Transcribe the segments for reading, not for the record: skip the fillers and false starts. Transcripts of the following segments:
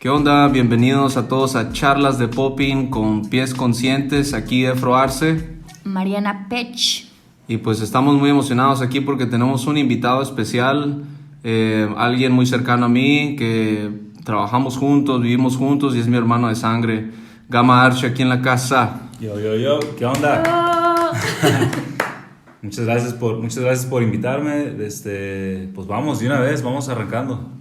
¿Qué onda? Bienvenidos a todos a Charlas de Popping con Pies Conscientes, aquí Efro Arce. Mariana Pech. Y pues estamos muy emocionados aquí porque tenemos un invitado especial, alguien muy cercano a mí, que trabajamos juntos, vivimos juntos y es mi hermano de sangre, Gama Arce, aquí en la casa. Yo, ¿qué onda? Muchas gracias por invitarme. Pues vamos, de una vez, vamos arrancando.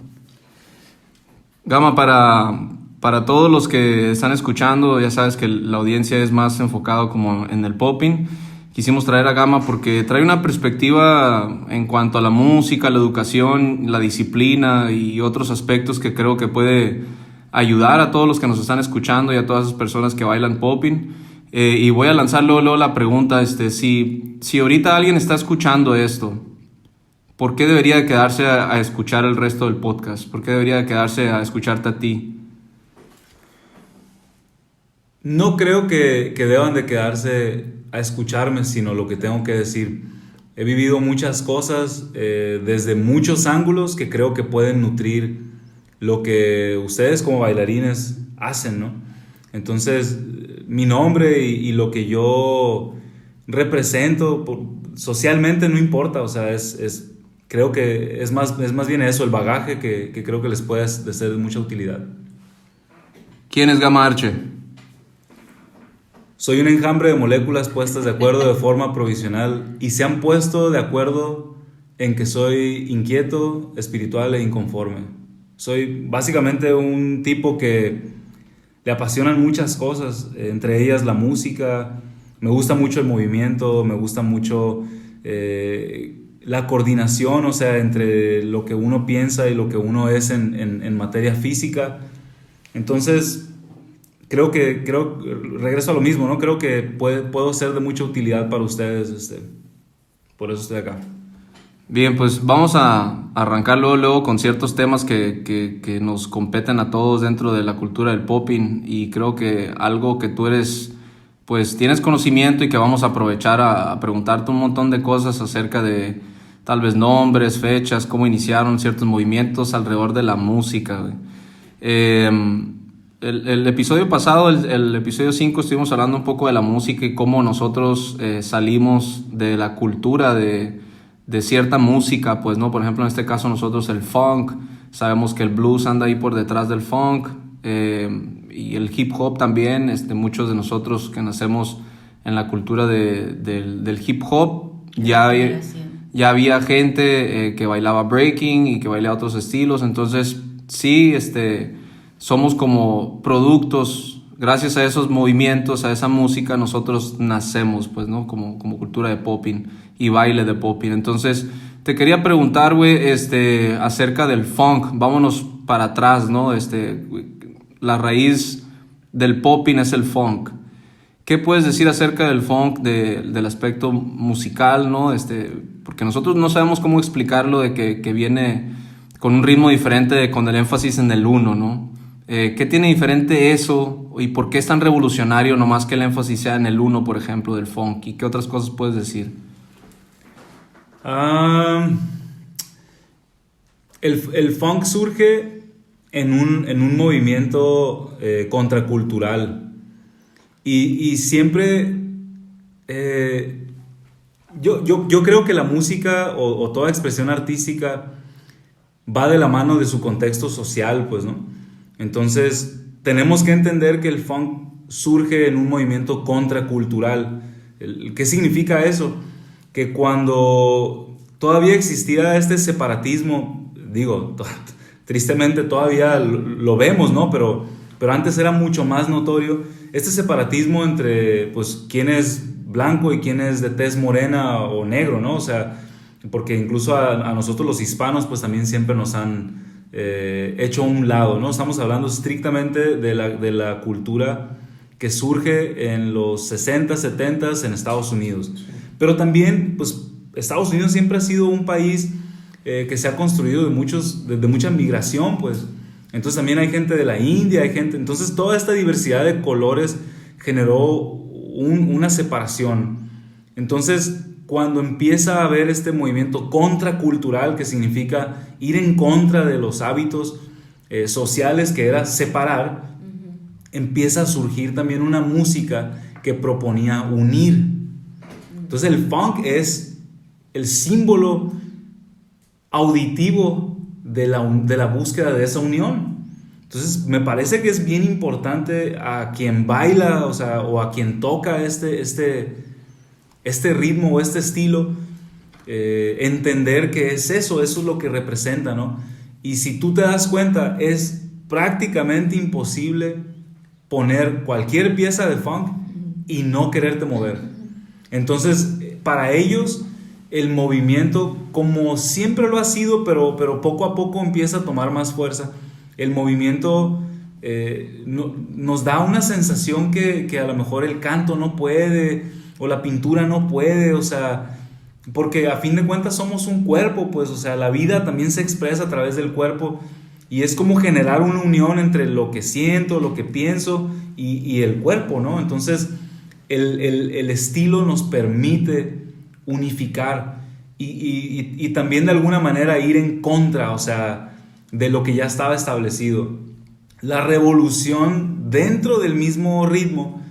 Gama, para todos los que están escuchando, ya sabes que la audiencia es más enfocado como en el popping. Quisimos traer a Gama porque trae una perspectiva en cuanto a la música, la educación, la disciplina y otros aspectos que creo que puede ayudar a todos los que nos están escuchando y a todas esas personas que bailan popping. Y voy a lanzar luego la pregunta, si ahorita alguien está escuchando esto, ¿por qué debería de quedarse a escuchar el resto del podcast? ¿Por qué debería de quedarse a escucharte a ti? No creo que deban de quedarse a escucharme, sino lo que tengo que decir. He vivido muchas cosas desde muchos ángulos que creo que pueden nutrir lo que ustedes como bailarines hacen, ¿no? Entonces, mi nombre y lo que yo represento socialmente no importa, o sea, creo que es más bien eso, el bagaje que creo que les puede ser de mucha utilidad. ¿Quién es Gama Arce? Soy un enjambre de moléculas puestas de acuerdo de forma provisional y se han puesto de acuerdo en que soy inquieto, espiritual e inconforme. Soy básicamente un tipo que le apasionan muchas cosas, entre ellas la música. Me gusta mucho el movimiento, me gusta mucho la coordinación, o sea, entre lo que uno piensa y lo que uno es en materia física. Entonces, regreso a lo mismo, ¿no? Creo que puedo ser de mucha utilidad para ustedes, por eso estoy acá. Bien, pues vamos a arrancar luego con ciertos temas que nos competen a todos dentro de la cultura del popping, y creo que algo que tú eres, pues tienes conocimiento y que vamos a aprovechar a preguntarte un montón de cosas acerca de tal vez nombres, fechas, cómo iniciaron ciertos movimientos alrededor de la música. El episodio pasado, el episodio 5, estuvimos hablando un poco de la música y cómo nosotros salimos de la cultura de cierta música, pues, ¿no? Por ejemplo, en este caso nosotros el funk, sabemos que el blues anda ahí por detrás del funk, y el hip hop también. Muchos de nosotros que nacemos en la cultura del hip hop, ya había gente que bailaba breaking y que bailaba otros estilos. Entonces sí, somos como productos, gracias a esos movimientos, a esa música, nosotros nacemos, pues, ¿no? Como cultura de popping y baile de popping. Entonces, te quería preguntar, güey, acerca del funk. Vámonos para atrás, ¿no? La raíz del popping es el funk. ¿Qué puedes decir acerca del funk, del aspecto musical, ¿no? Porque nosotros no sabemos cómo explicarlo, de que viene con un ritmo diferente, con el énfasis en el uno, ¿no? ¿Qué tiene diferente eso y por qué es tan revolucionario nomás que el énfasis sea en el uno, por ejemplo, del funk? ¿Y qué otras cosas puedes decir? El funk surge en un movimiento contracultural y siempre yo creo que la música o toda expresión artística va de la mano de su contexto social, pues, ¿no? Entonces, tenemos que entender que el funk surge en un movimiento contracultural. ¿Qué significa eso? Que cuando todavía existía este separatismo, digo, tristemente todavía lo vemos, ¿no? Pero antes era mucho más notorio este separatismo entre, pues, quién es blanco y quién es de tez morena o negro, ¿no? O sea, porque incluso a nosotros los hispanos, pues, también siempre nos han hecho a un lado, ¿no? Estamos hablando estrictamente de la cultura que surge en los 60, 70 en Estados Unidos. Pero también, pues, Estados Unidos siempre ha sido un país que se ha construido de mucha migración, pues. Entonces también hay gente de la India, hay gente... Entonces toda esta diversidad de colores generó una separación. Entonces, cuando empieza a haber este movimiento contracultural, que significa ir en contra de los hábitos sociales, que era separar, empieza a surgir también una música que proponía unir. Entonces el funk es el símbolo auditivo de la búsqueda de esa unión. Entonces me parece que es bien importante a quien baila, o a quien toca este ritmo o este estilo, entender que es eso es lo que representa, ¿no? Y si tú te das cuenta, es prácticamente imposible poner cualquier pieza de funk y no quererte mover. Entonces, para ellos, el movimiento, como siempre lo ha sido, pero poco a poco empieza a tomar más fuerza. El movimiento nos da una sensación que a lo mejor el canto no puede, o la pintura no puede, porque a fin de cuentas somos un cuerpo, pues, la vida también se expresa a través del cuerpo, y es como generar una unión entre lo que siento, lo que pienso y el cuerpo, ¿no? Entonces, el estilo nos permite unificar y también de alguna manera ir en contra, de lo que ya estaba establecido. La revolución dentro del mismo ritmo,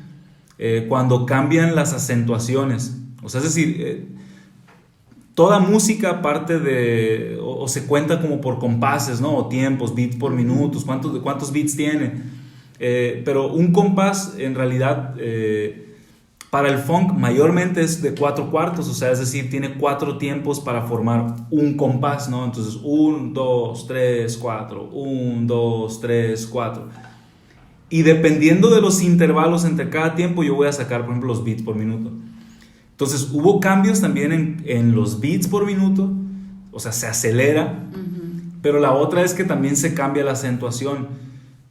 cuando cambian las acentuaciones, es decir, toda música parte de, o se cuenta como por compases, ¿no? O tiempos, beats por minutos, cuántos beats tiene. Pero un compás, en realidad, para el funk mayormente es de 4/4, es decir, tiene 4 tiempos para formar un compás, ¿no? Entonces, 1, 2, 3, 4, 1, 2, 3, 4. Y dependiendo de los intervalos entre cada tiempo, yo voy a sacar, por ejemplo, los beats por minuto. Entonces, hubo cambios también en los beats por minuto, se acelera, pero la otra es que también se cambia la acentuación.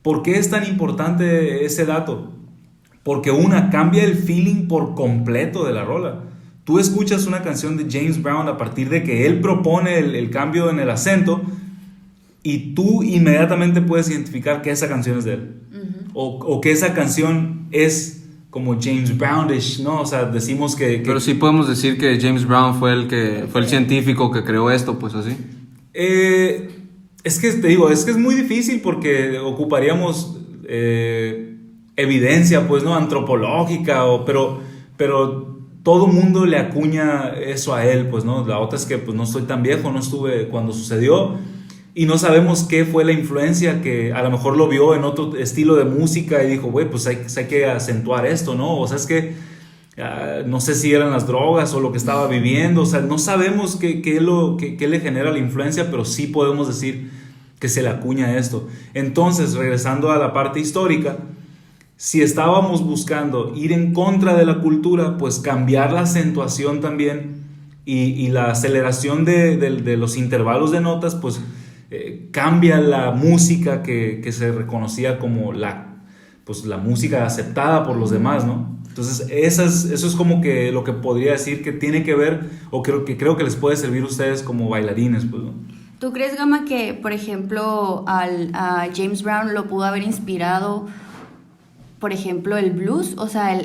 ¿Por qué es tan importante ese dato? Porque cambia el feeling por completo de la rola. Tú escuchas una canción de James Brown a partir de que él propone el cambio en el acento, y tú inmediatamente puedes identificar que esa canción es de él, o que esa canción es como James Brownish, ¿no? Decimos que... Pero sí podemos decir que James Brown fue el científico que creó esto, pues así. Es que te digo, es que es muy difícil porque ocuparíamos evidencia, pues, ¿no? Antropológica, pero todo mundo le acuña eso a él, pues, ¿no? La otra es que pues no estoy tan viejo, no estuve cuando sucedió, y no sabemos qué fue la influencia, que a lo mejor lo vio en otro estilo de música y dijo, güey, pues hay que acentuar esto, ¿no? Es que no sé si eran las drogas o lo que estaba viviendo, no sabemos qué le genera la influencia, pero sí podemos decir que se le acuña esto. Entonces, regresando a la parte histórica, si estábamos buscando ir en contra de la cultura, pues cambiar la acentuación también y la aceleración de los intervalos de notas, pues cambia la música que se reconocía como la música aceptada por los demás, ¿no? Entonces eso es como que lo que podría decir que tiene que ver, o creo que les puede servir a ustedes como bailarines, pues, ¿no? ¿Tú crees, Gama, que, por ejemplo, a James Brown lo pudo haber inspirado, por ejemplo, el blues?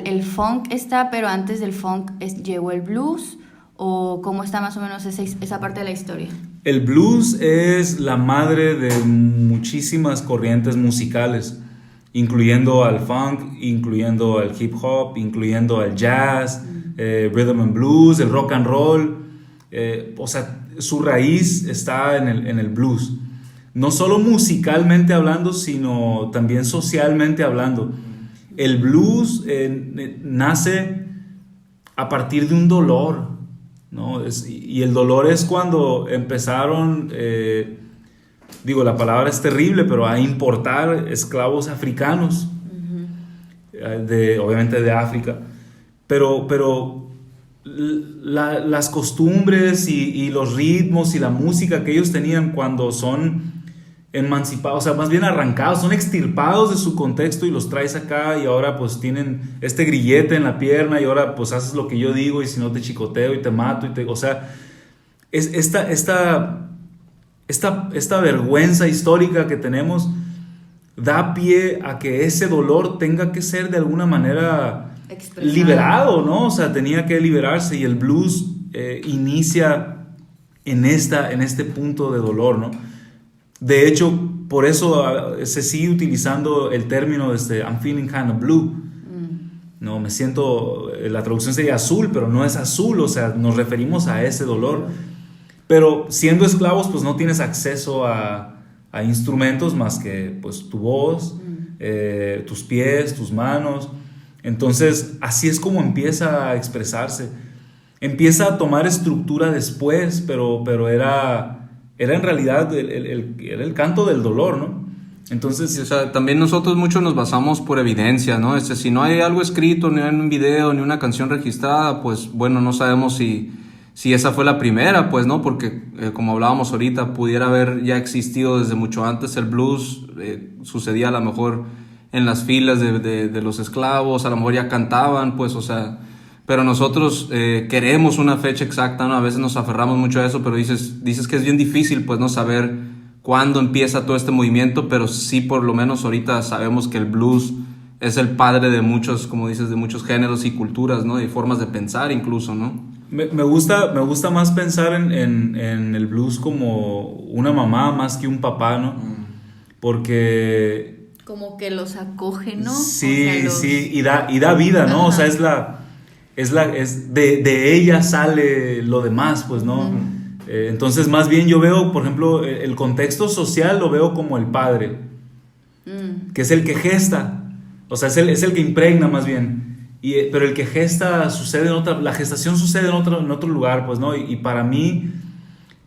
El funk está, pero antes del funk llegó el blues, ¿o cómo está más o menos esa parte de la historia? El blues es la madre de muchísimas corrientes musicales, incluyendo al funk, incluyendo al hip hop, incluyendo al jazz, rhythm and blues, el rock and roll. Su raíz está en el blues. No solo musicalmente hablando, sino también socialmente hablando. El blues nace a partir de un dolor, ¿no? Y el dolor es cuando empezaron, la palabra es terrible, pero a importar esclavos africanos, obviamente de África, pero las costumbres y los ritmos y la música que ellos tenían cuando son emancipados, más bien arrancados, son extirpados de su contexto y los traes acá, y ahora pues tienen este grillete en la pierna, y ahora pues haces lo que yo digo, y si no te chicoteo y te mato, es esta vergüenza histórica que tenemos da pie a que ese dolor tenga que ser de alguna manera liberado, ¿no? Tenía que liberarse, y el blues inicia en este punto de dolor, ¿no? De hecho, por eso se sigue utilizando el término I'm feeling kind of blue. No, me siento, la traducción sería azul, pero no es azul, o sea, nos referimos a ese dolor. Pero siendo esclavos, pues no tienes acceso a instrumentos más que pues tu voz, tus pies, tus manos. Entonces, así es como empieza a expresarse. Empieza a tomar estructura después, pero era en realidad era el canto del dolor, ¿no? Entonces, sí, o sea, también nosotros mucho nos basamos por evidencia, ¿no? Si no hay algo escrito, ni un video, ni una canción registrada, pues bueno, no sabemos si esa fue la primera, pues, ¿no? Porque como hablábamos ahorita, pudiera haber ya existido desde mucho antes el blues, sucedía a lo mejor en las filas de los esclavos, a lo mejor ya cantaban, pues, o sea, pero nosotros queremos una fecha exacta, ¿no? A veces nos aferramos mucho a eso, pero dices que es bien difícil, pues, no saber cuándo empieza todo este movimiento, pero sí por lo menos ahorita sabemos que el blues es el padre de muchos, como dices, de muchos géneros y culturas, ¿no? Y formas de pensar incluso, ¿no? Me gusta más pensar en el blues como una mamá más que un papá, ¿no? Porque... como que los acoge, ¿no? Sí, o sea, sí, y da vida, ¿no? Ajá. O sea, de ella sale lo demás, pues, ¿no? Uh-huh. Entonces, más bien yo veo, por ejemplo, el contexto social lo veo como el padre, que es el que gesta, o sea, es el que impregna más bien, pero el que gesta sucede la gestación sucede en otro lugar, pues, ¿no? Y para mí,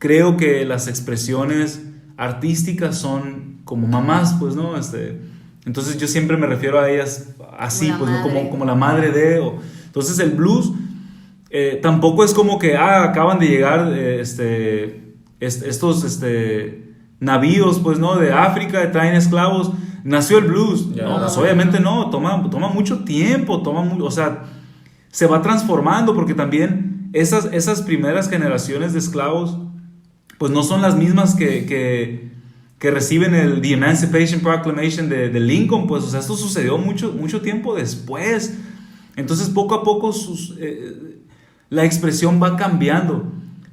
creo que las expresiones artísticas son como mamás, pues, ¿no? Entonces yo siempre me refiero a ellas así, pues, ¿no? Como la madre de... entonces el blues... tampoco es como que acaban de llegar estos navíos, pues, ¿no? De África, traen esclavos, nació el blues. No, pues obviamente no, toma mucho tiempo, o sea, se va transformando, porque también esas primeras generaciones de esclavos pues no son las mismas que reciben The Emancipation Proclamation de Lincoln, pues, o sea, esto sucedió mucho tiempo después. Entonces poco a poco la expresión va cambiando,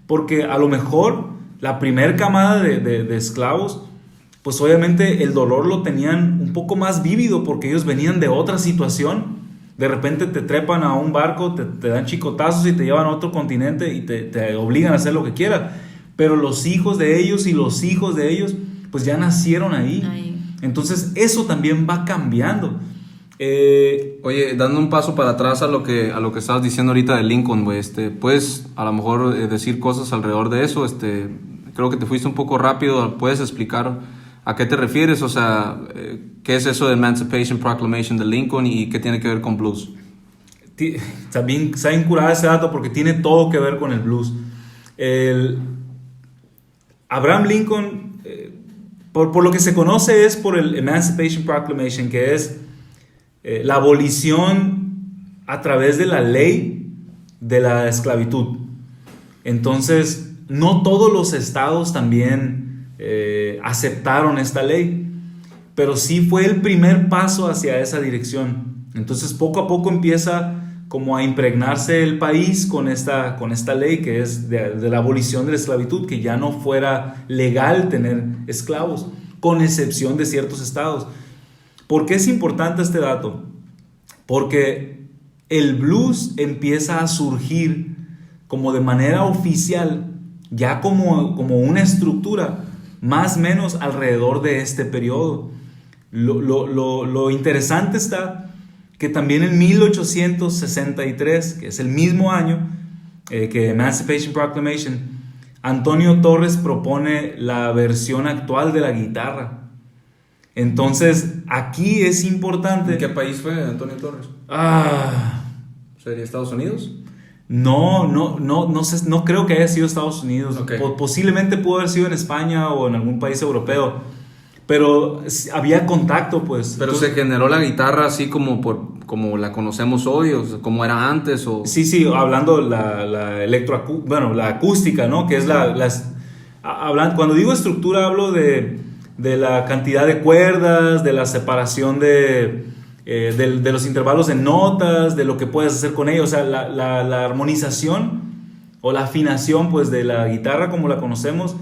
porque a lo mejor la primer camada de esclavos, pues obviamente el dolor lo tenían un poco más vívido, porque ellos venían de otra situación. De repente te trepan a un barco, te dan chicotazos y te llevan a otro continente y te obligan a hacer lo que quieran. Pero los hijos de ellos y los hijos de ellos, pues ya nacieron ahí. Entonces eso también va cambiando. Oye, dando un paso para atrás a lo que estabas diciendo ahorita de Lincoln, güey, puedes a lo mejor decir cosas alrededor de eso. Creo que te fuiste un poco rápido. ¿Puedes explicar a qué te refieres? O sea, ¿qué es eso de Emancipation Proclamation de Lincoln y qué tiene que ver con blues? También está incurado ese dato porque tiene todo que ver con el blues. Abraham Lincoln, por lo que se conoce, es por el Emancipation Proclamation, que es la abolición a través de la ley de la esclavitud. Entonces, no todos los estados también aceptaron esta ley, pero sí fue el primer paso hacia esa dirección. Entonces, poco a poco empieza como a impregnarse el país con esta ley que es de la abolición de la esclavitud, que ya no fuera legal tener esclavos, con excepción de ciertos estados. ¿Por qué es importante este dato? Porque el blues empieza a surgir como de manera oficial, ya como una estructura, más o menos alrededor de este periodo. Lo interesante está que también en 1863, que es el mismo año que Emancipation Proclamation, Antonio Torres propone la versión actual de la guitarra. Entonces, aquí es importante... ¿En qué país fue Antonio Torres? ¿Sería Estados Unidos? No sé, no creo que haya sido Estados Unidos. Okay. Posiblemente pudo haber sido en España o en algún país europeo. Pero había contacto, pues. Pero se generó la guitarra así como la conocemos hoy, o sea, como era antes, o... Sí, hablando la la acústica, ¿no? Que es cuando digo estructura hablo de la cantidad de cuerdas, de la separación de los intervalos de notas, de lo que puedes hacer con ellos. O sea, la armonización o la afinación, pues, de la guitarra como la conocemos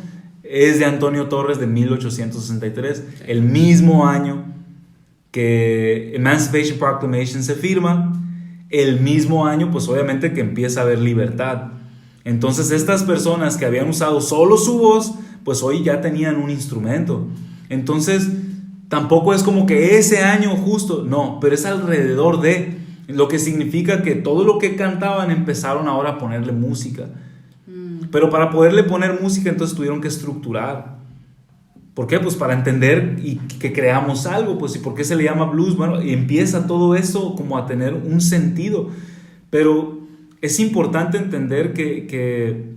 es de Antonio Torres de 1863, el mismo año que Emancipation Proclamation se firma, el mismo año pues obviamente que empieza a haber libertad. Entonces estas personas que habían usado solo su voz, pues hoy ya tenían un instrumento. Entonces tampoco es como que ese año justo, no, pero es alrededor de, lo que significa que todo lo que cantaban empezaron ahora a ponerle música. Pero para poderle poner música entonces tuvieron que estructurar. ¿Por qué? Pues para entender y que creamos algo, pues, ¿y por qué se le llama blues? Bueno, y empieza todo eso como a tener un sentido. Pero es importante entender que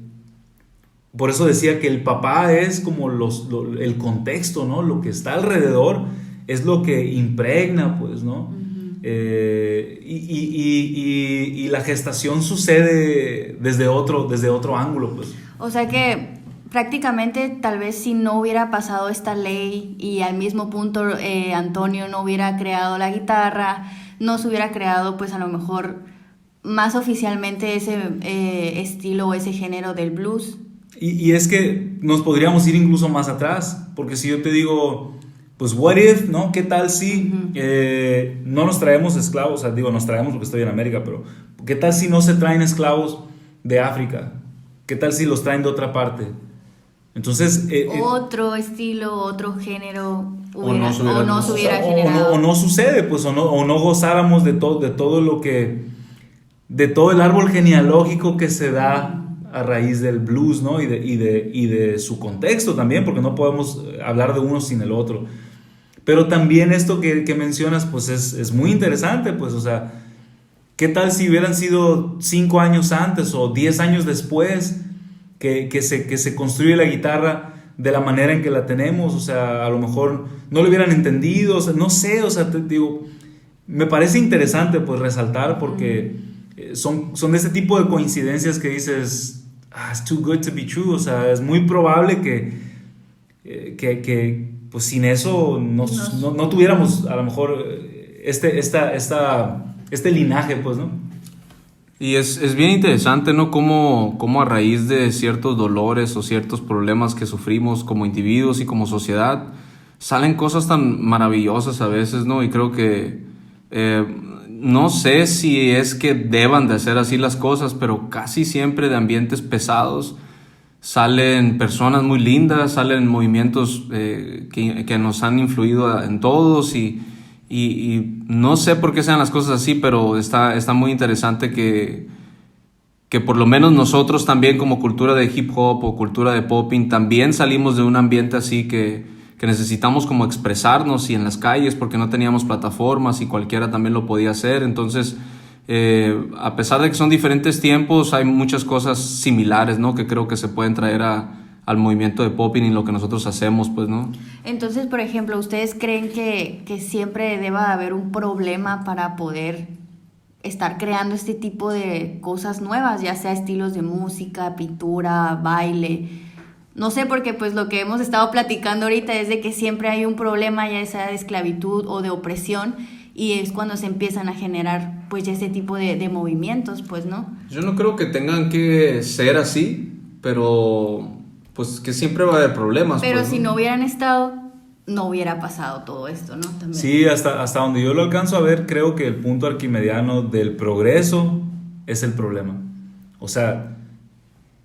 por eso decía que el papá es como el contexto, ¿no? Lo que está alrededor es lo que impregna, pues, ¿no? Y la gestación sucede desde otro ángulo, pues. O sea que prácticamente tal vez si no hubiera pasado esta ley y al mismo punto Antonio no hubiera creado la guitarra, no se hubiera creado pues a lo mejor más oficialmente ese estilo o ese género del blues. Y es que nos podríamos ir incluso más atrás, porque si yo te digo, pues what if, ¿no? ¿Qué tal si no nos traemos esclavos? O sea, digo, nos traemos porque estoy en América, pero ¿qué tal si no se traen esclavos de África? ¿Qué tal si los traen de otra parte? Entonces... otro estilo, otro género o no se hubiera generado. O no sucede, pues, o no gozáramos de todo lo que... de todo el árbol genealógico que se da a raíz del blues, ¿no? Y de su contexto también, porque no podemos hablar de uno sin el otro. Pero también esto que mencionas, pues es muy interesante, pues, o sea, ¿qué tal si hubieran sido 5 años antes o 10 años después que se construye la guitarra de la manera en que la tenemos? O sea, a lo mejor no lo hubieran entendido, o sea, no sé, o sea, te digo, me parece interesante, pues, resaltar porque son de ese tipo de coincidencias que dices, it's too good to be true, o sea, es muy probable que pues sin eso no tuviéramos a lo mejor este linaje, pues, ¿no? Y es bien interesante, ¿no? Cómo a raíz de ciertos dolores o ciertos problemas que sufrimos como individuos y como sociedad, salen cosas tan maravillosas a veces, ¿no? Y creo que no sé si es que deban de hacer así las cosas, pero casi siempre de ambientes pesados salen personas muy lindas, salen movimientos que nos han influido en todos y no sé por qué sean las cosas así, pero está muy interesante que por lo menos nosotros también como cultura de hip hop o cultura de popping también salimos de un ambiente así que necesitamos como expresarnos y en las calles porque no teníamos plataformas y cualquiera también lo podía hacer. Entonces, a pesar de que son diferentes tiempos, hay muchas cosas similares, ¿no? Que creo que se pueden traer al movimiento de popping y lo que nosotros hacemos, pues, ¿no? Entonces, por ejemplo, ¿ustedes creen que siempre deba haber un problema para poder estar creando este tipo de cosas nuevas, ya sea estilos de música, pintura, baile? No sé, porque pues lo que hemos estado platicando ahorita es de que siempre hay un problema, ya sea de esclavitud o de opresión, y es cuando se empiezan a generar pues ya ese tipo de movimientos, pues, ¿no? Yo no creo que tengan que ser así, pero pues que siempre va a haber problemas. Pero pues, si ¿no? no hubieran estado, no hubiera pasado todo esto, ¿no? También. Sí, hasta donde yo lo alcanzo a ver, creo que el punto arquimediano del progreso es el problema. O sea,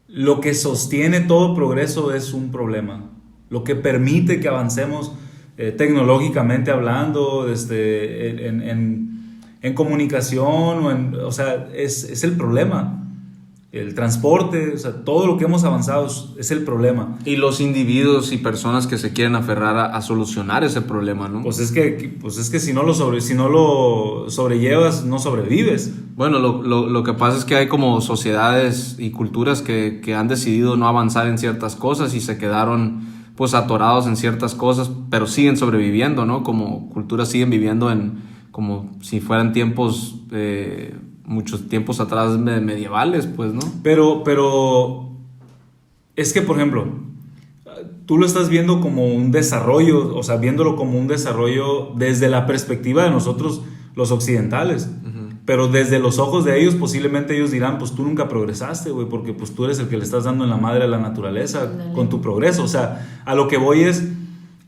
lo que sostiene todo progreso es un problema. Lo que permite que avancemos tecnológicamente hablando, en comunicación, o sea, es el problema. El transporte, o sea, todo lo que hemos avanzado es el problema. Y los individuos y personas que se quieren aferrar a solucionar ese problema, ¿no? Pues es que si no lo sobrellevas, no sobrevives. Bueno, lo que pasa es que hay como sociedades y culturas que han decidido no avanzar en ciertas cosas y se quedaron pues atorados en ciertas cosas, pero siguen sobreviviendo, ¿no? Como culturas siguen viviendo como si fueran tiempos... muchos tiempos atrás medievales, pues, ¿no? Pero es que, por ejemplo, tú lo estás viendo como un desarrollo, o sea, viéndolo como un desarrollo desde la perspectiva de nosotros, los occidentales. Uh-huh. Pero desde los ojos de ellos, posiblemente ellos dirán, pues tú nunca progresaste, güey, porque pues tú eres el que le estás dando en la madre a la naturaleza con tu progreso. O sea, a lo que voy es,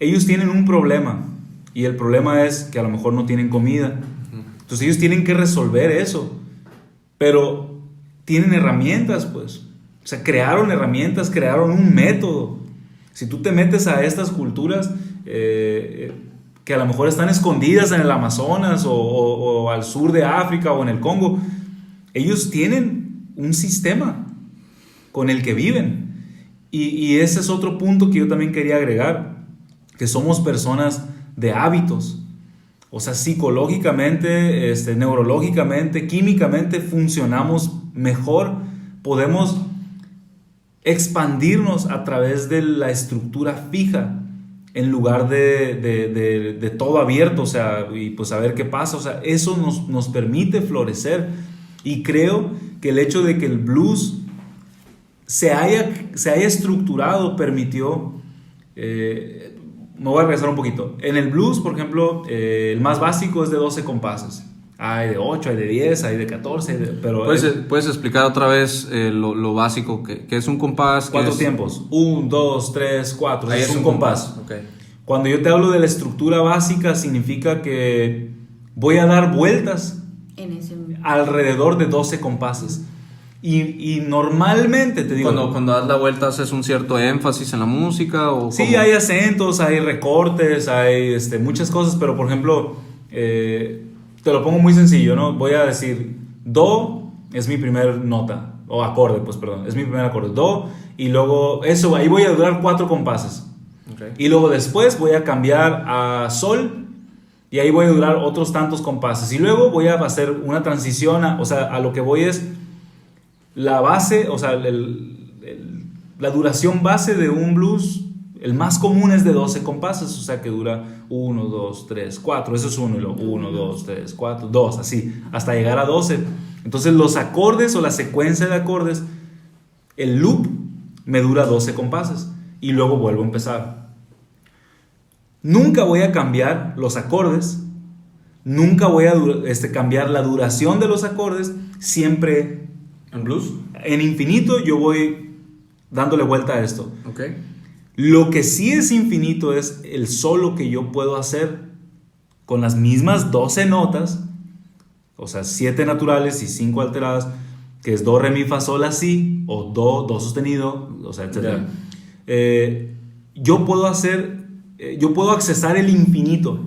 ellos tienen un problema, y el problema es que a lo mejor no tienen comida. Entonces ellos tienen que resolver eso, pero tienen herramientas, pues. O sea, crearon herramientas, crearon un método. Si tú te metes a estas culturas que a lo mejor están escondidas en el Amazonas o al sur de África o en el Congo, ellos tienen un sistema con el que viven. Y ese es otro punto que yo también quería agregar, que somos personas de hábitos. O sea, psicológicamente, neurológicamente, químicamente funcionamos mejor, podemos expandirnos a través de la estructura fija en lugar de todo abierto, o sea, y pues a ver qué pasa. O sea, eso nos permite florecer, y creo que el hecho de que el blues se haya estructurado permitió, me voy a regresar un poquito. En el blues, por ejemplo, el más básico es de 12 compases. Hay de 8, hay de 10, hay de 14, pero... ¿Puedes explicar otra vez lo básico? ¿Qué es un compás? 4 tiempos. 1, 2, 3, 4. Ahí es un compás. Okay. Cuando yo te hablo de la estructura básica, significa que voy a dar vueltas alrededor de 12 compases. Y normalmente, te digo... Cuando das la vuelta, ¿haces un cierto énfasis en la música? ¿O sí, cómo? hay acentos, hay recortes, hay muchas cosas, pero por ejemplo... te lo pongo muy sencillo, ¿no? Voy a decir, do es mi primer nota, o acorde, pues perdón, es mi primer acorde, do, y luego eso, ahí voy a durar 4 compases. Okay. Y luego después voy a cambiar a sol, y ahí voy a durar otros tantos compases. Y luego voy a hacer una transición, o sea, a lo que voy es la base, o sea, la duración base de un blues. El más común es de 12 compases, o sea que dura 1, 2, 3, 4. Eso es 1, y luego 1, 2, 3, 4, 2, así, hasta llegar a 12. Entonces los acordes o la secuencia de acordes, el loop me dura 12 compases y luego vuelvo a empezar. Nunca voy a cambiar los acordes, nunca voy a cambiar la duración de los acordes, siempre en blues. En infinito yo voy dándole vuelta a esto. Okay. Lo que sí es infinito es el solo que yo puedo hacer con las mismas 12 notas, o sea, 7 naturales y 5 alteradas, que es do, re, mi, fa, sol, la, si, o do sostenido, o sea, etc. Yo puedo accesar el infinito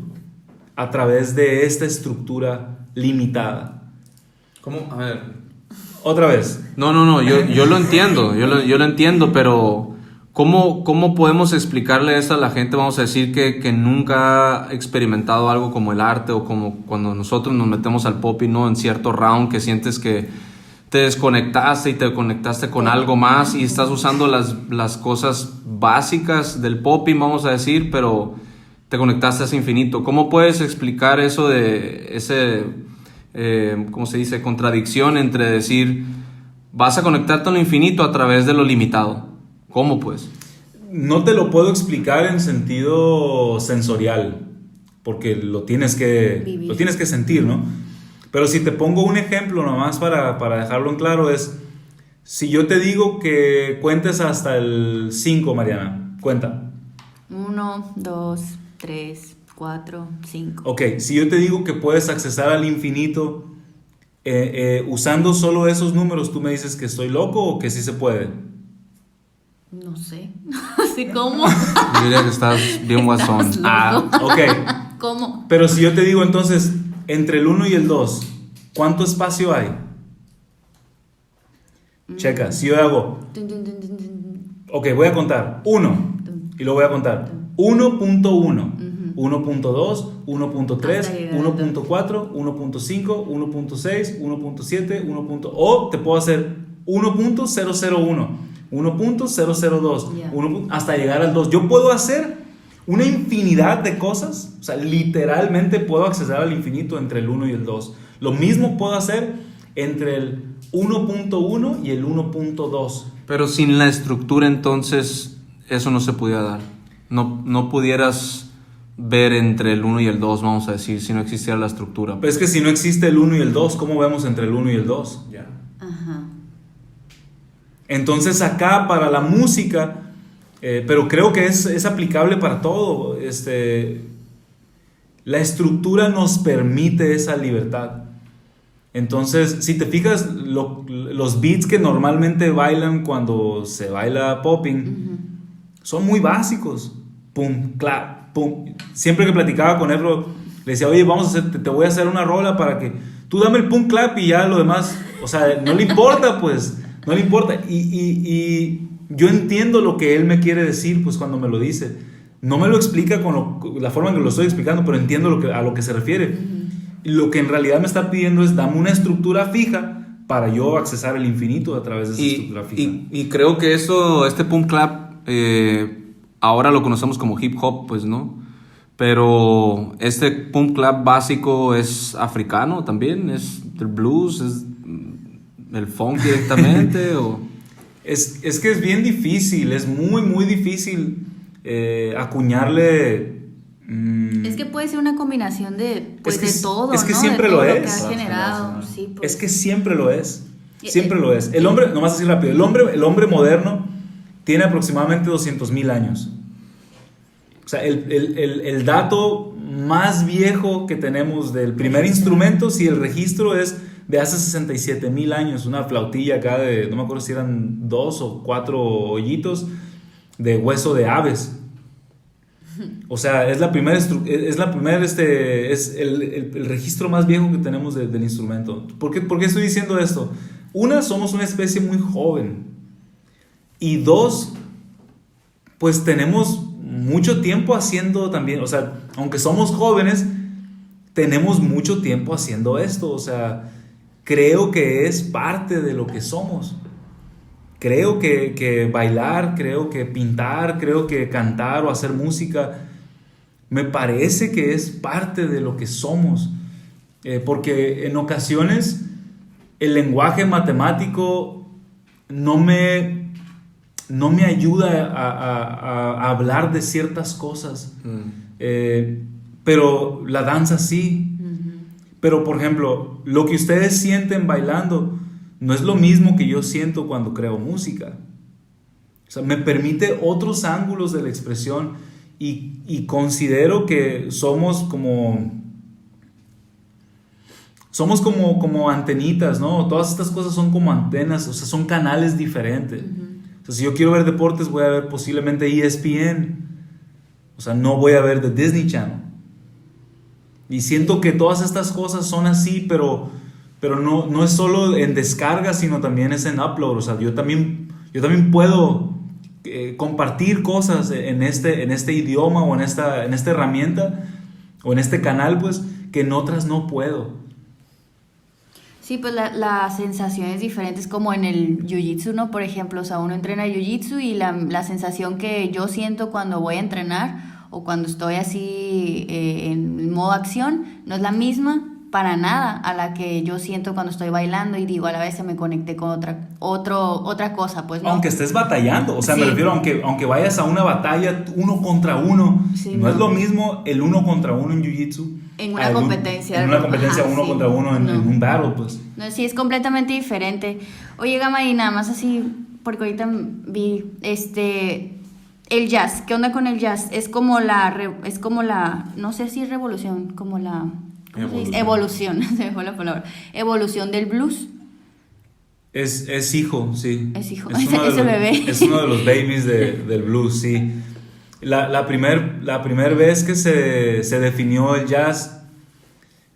a través de esta estructura limitada. ¿Cómo? A ver. Otra vez. No, yo lo entiendo, yo lo entiendo, pero... ¿Cómo podemos explicarle esto a la gente? Vamos a decir que nunca ha experimentado algo como el arte, o como cuando nosotros nos metemos al popping, ¿no? En cierto round que sientes que te desconectaste y te conectaste con algo más y estás usando las cosas básicas del popping, vamos a decir, pero te conectaste a ese infinito. ¿Cómo puedes explicar eso de ese, ¿cómo se dice? Contradicción entre decir, vas a conectarte a lo infinito a través de lo limitado? ¿Cómo pues? No te lo puedo explicar en sentido sensorial, porque lo tienes que sentir, ¿no? Pero si te pongo un ejemplo nomás para dejarlo en claro, es, si yo te digo que cuentes hasta el 5, Mariana, cuenta. 1, 2, 3, 4, 5. Ok, si yo te digo que puedes accesar al infinito usando solo esos números, ¿tú me dices que estoy loco o que sí se puede? No sé. ¿Sí, cómo? Yo diría que estás bien guasón. Ok. ¿Cómo? Pero si yo te digo entonces, entre el 1 y el 2, ¿cuánto espacio hay? Checa, si yo hago... Ok, voy a contar 1 y luego voy a contar 1.1, 1.2, 1.3, 1.4, 1.5, 1.6, 1.7, o te puedo hacer 1.001. 1.002, hasta llegar al 2. Yo puedo hacer una infinidad de cosas, o sea, literalmente puedo acceder al infinito entre el 1 y el 2. Lo mismo puedo hacer entre el 1.1 y el 1.2. Pero sin la estructura, entonces, eso no se pudiera dar. No pudieras ver entre el 1 y el 2, vamos a decir, si no existiera la estructura. Pero es que si no existe el 1 y el 2, ¿cómo vemos entre el 1 y el 2? Ya. Ajá. Entonces acá para la música, pero creo que es aplicable para todo, la estructura nos permite esa libertad. Entonces, si te fijas, los beats que normalmente bailan cuando se baila popping son muy básicos. Pum, clap, pum. Siempre que platicaba con él, le decía, oye, te voy a hacer una rola para que tú dame el pum, clap y ya lo demás. O sea, no le importa, pues, no le importa. Y yo entiendo lo que él me quiere decir, pues, cuando me lo dice. No me lo explica con la forma en que lo estoy explicando, pero entiendo a lo que se refiere. Lo que en realidad me está pidiendo es dame una estructura fija para yo accesar el infinito a través de esa estructura fija. Y creo que este pump clap, ahora lo conocemos como hip hop, pues, ¿no? Pero este pump clap básico es africano también, es el blues, es el funk directamente. Es que es bien difícil, es muy, muy difícil acuñarle. Es que puede ser una combinación de todo, es que ¿no? siempre de todo lo que es. ha generado. Sí, pues. Es que siempre lo es. Siempre lo es. El hombre, nomás así rápido, el hombre moderno tiene aproximadamente 200,000 años. O sea, el dato más viejo que tenemos del primer instrumento, si el registro es de hace 67,000 años, una flautilla acá de, no me acuerdo si eran 2 o 4 hoyitos de hueso de aves. O sea, es el registro más viejo que tenemos del instrumento. ¿Por qué estoy diciendo esto? Una, somos una especie muy joven. Y dos, pues tenemos mucho tiempo haciendo también, o sea, aunque somos jóvenes, tenemos mucho tiempo haciendo esto. O sea, creo que es parte de lo que somos. Creo que bailar, creo que pintar, creo que cantar o hacer música, me parece que es parte de lo que somos. Porque en ocasiones el lenguaje matemático no me ayuda a hablar de ciertas cosas. Pero la danza sí. Pero, por ejemplo, lo que ustedes sienten bailando no es lo mismo que yo siento cuando creo música. O sea, me permite otros ángulos de la expresión y considero que somos como antenitas, ¿no? Todas estas cosas son como antenas, o sea, son canales diferentes. O sea, si yo quiero ver deportes, voy a ver posiblemente ESPN. O sea, no voy a ver The Disney Channel. Y siento que todas estas cosas son así, pero no es solo en descarga, sino también es en upload. O sea, yo también puedo compartir cosas en este idioma o en esta herramienta o en este canal, pues, que en otras no puedo. Sí, pues la sensación es diferente, es como en el jiu-jitsu, ¿no? Por ejemplo, o sea, uno entrena jiu-jitsu y la sensación que yo siento cuando voy a entrenar o cuando estoy así en modo acción no es la misma para nada a la que yo siento cuando estoy bailando y digo, a la vez se me conecté con otra cosa, pues, ¿no? Aunque estés batallando, o sea, sí. Me refiero, aunque vayas a una batalla uno contra uno, sí, no es lo mismo el uno contra uno en jiu-jitsu. En una competencia. En una competencia uno sí, contra uno en un battle, pues. No, sí, es completamente diferente. Oye, Gama, y nada más así, porque ahorita vi, el jazz, ¿qué onda con el jazz? Es como la, no sé si es revolución, como la... ¿Cómo se dice? Evolución, se me fue la palabra. Evolución del blues. Es hijo, sí. Es hijo, es el bebé. Es uno de los babies del blues, sí. La primer vez que se definió el jazz,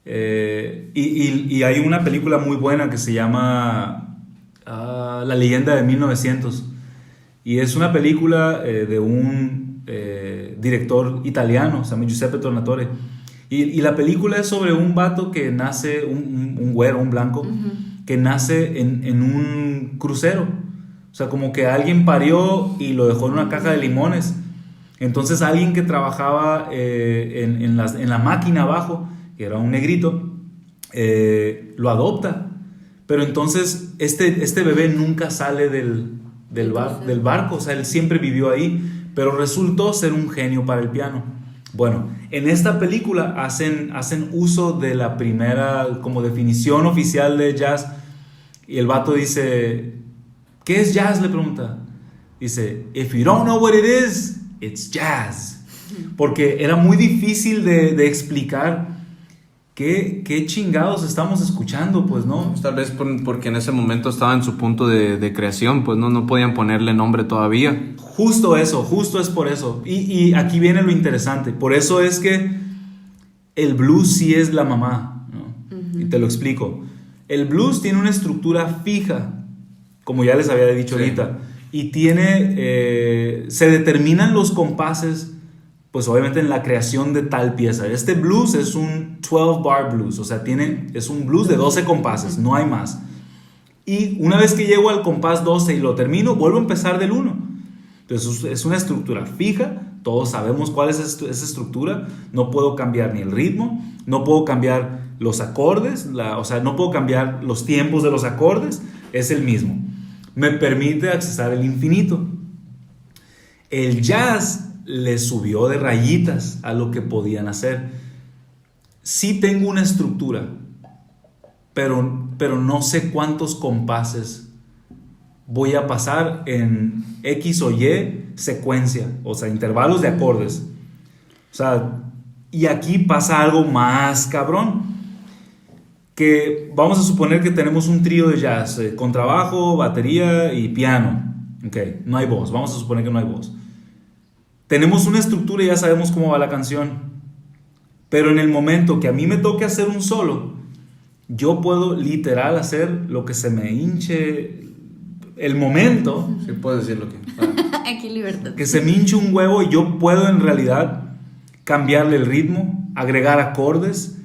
y hay una película muy buena que se llama La leyenda de 1900. Y es una película de un director italiano, se llama Giuseppe Tornatore. Y la película es sobre un vato que nace, un güero, un blanco, que nace en un crucero. O sea, como que alguien parió y lo dejó en una caja de limones. Entonces alguien que trabajaba en la máquina abajo, que era un negrito, lo adopta. Pero entonces este bebé nunca sale del barco. O sea, él siempre vivió ahí, pero resultó ser un genio para el piano. Bueno, en esta película hacen uso de la primera como definición oficial de jazz y el vato dice, ¿qué es jazz? Le pregunta. Dice, if you don't know what it is, it's jazz. Porque era muy difícil de explicar qué chingados estamos escuchando, pues, ¿no? Tal vez porque en ese momento estaba en su punto de creación, pues no podían ponerle nombre todavía. Justo es por eso. Y aquí viene lo interesante. Por eso es que el blues sí es la mamá, ¿no? Y te lo explico. El blues tiene una estructura fija, como ya les había dicho ahorita, y tiene, se determinan los compases, pues obviamente en la creación de tal pieza. Este blues es un 12 bar blues, o sea, es un blues de 12 compases, no hay más. Y una vez que llego al compás 12 y lo termino, vuelvo a empezar del 1. Entonces es una estructura fija, todos sabemos cuál es esa estructura, no puedo cambiar ni el ritmo, no puedo cambiar los acordes, o sea, no puedo cambiar los tiempos de los acordes, es el mismo. Me permite accesar el infinito. El jazz le subió de rayitas a lo que podían hacer. Sí tengo una estructura, pero no sé cuántos compases voy a pasar en X o Y secuencia, o sea, intervalos de acordes. O sea, y aquí pasa algo más cabrón. Que vamos a suponer que tenemos un trío de jazz, contrabajo, batería y piano. Ok, no hay voz, vamos a suponer que no hay voz. Tenemos una estructura y ya sabemos cómo va la canción. Pero en el momento que a mí me toque hacer un solo, yo puedo literal hacer lo que se me hinche el momento. Sí, puedes decir lo que... Aquí libertad. Que se me hinche un huevo y yo puedo en realidad cambiarle el ritmo, agregar acordes,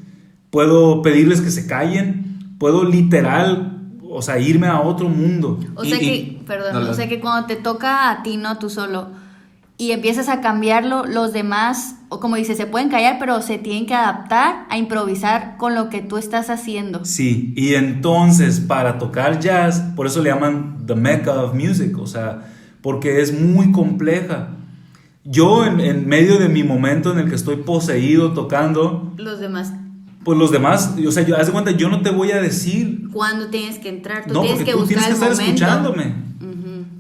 puedo pedirles que se callen, puedo literal, o sea, irme a otro mundo. O sea que cuando te toca a ti, no tú solo, y empiezas a cambiarlo, los demás, o como dices, se pueden callar, pero se tienen que adaptar a improvisar con lo que tú estás haciendo. Sí, y entonces para tocar jazz, por eso le llaman the Mecca of Music, o sea, porque es muy compleja. Yo en medio de mi momento en el que estoy poseído tocando, Los demás, pues los demás, o sea, haz de cuenta, yo no te voy a decir ¿cuándo tienes que entrar? Tú no, tienes porque que tú buscar tienes que el estar momento. escuchándome.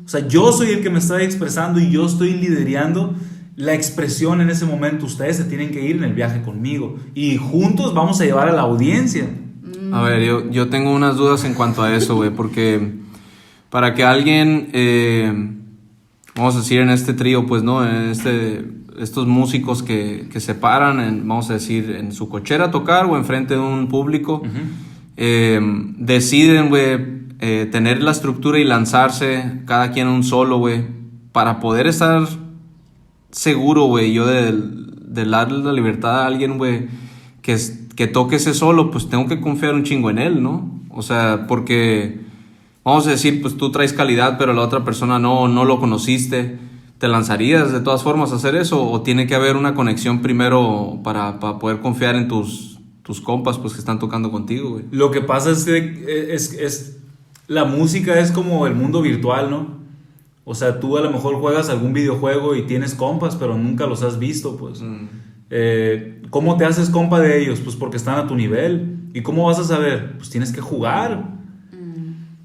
O sea, yo soy el que me está expresando y yo estoy liderando la expresión en ese momento. Ustedes se tienen que ir en el viaje conmigo y juntos vamos a llevar a la audiencia. A ver, yo tengo unas dudas en cuanto a eso, güey, porque para que alguien, vamos a decir en este trío, pues, ¿no? En estos músicos que se paran, vamos a decir, en su cochera a tocar o enfrente de un público, deciden, güey, tener la estructura y lanzarse cada quien un solo, güey, para poder estar seguro, güey, yo de darle la libertad a alguien, güey, que toque ese solo, pues tengo que confiar un chingo en él, ¿no? O sea, porque vamos a decir, pues tú traes calidad, pero la otra persona no lo conociste. ¿Te lanzarías de todas formas a hacer eso? ¿O tiene que haber una conexión primero para poder confiar en tus compas, pues, que están tocando contigo, güey? Lo que pasa es que la música es como el mundo virtual, ¿no? O sea, tú a lo mejor juegas algún videojuego y tienes compas, pero nunca los has visto, pues. ¿Cómo te haces compa de ellos? Pues porque están a tu nivel. ¿Y cómo vas a saber? Pues tienes que jugar.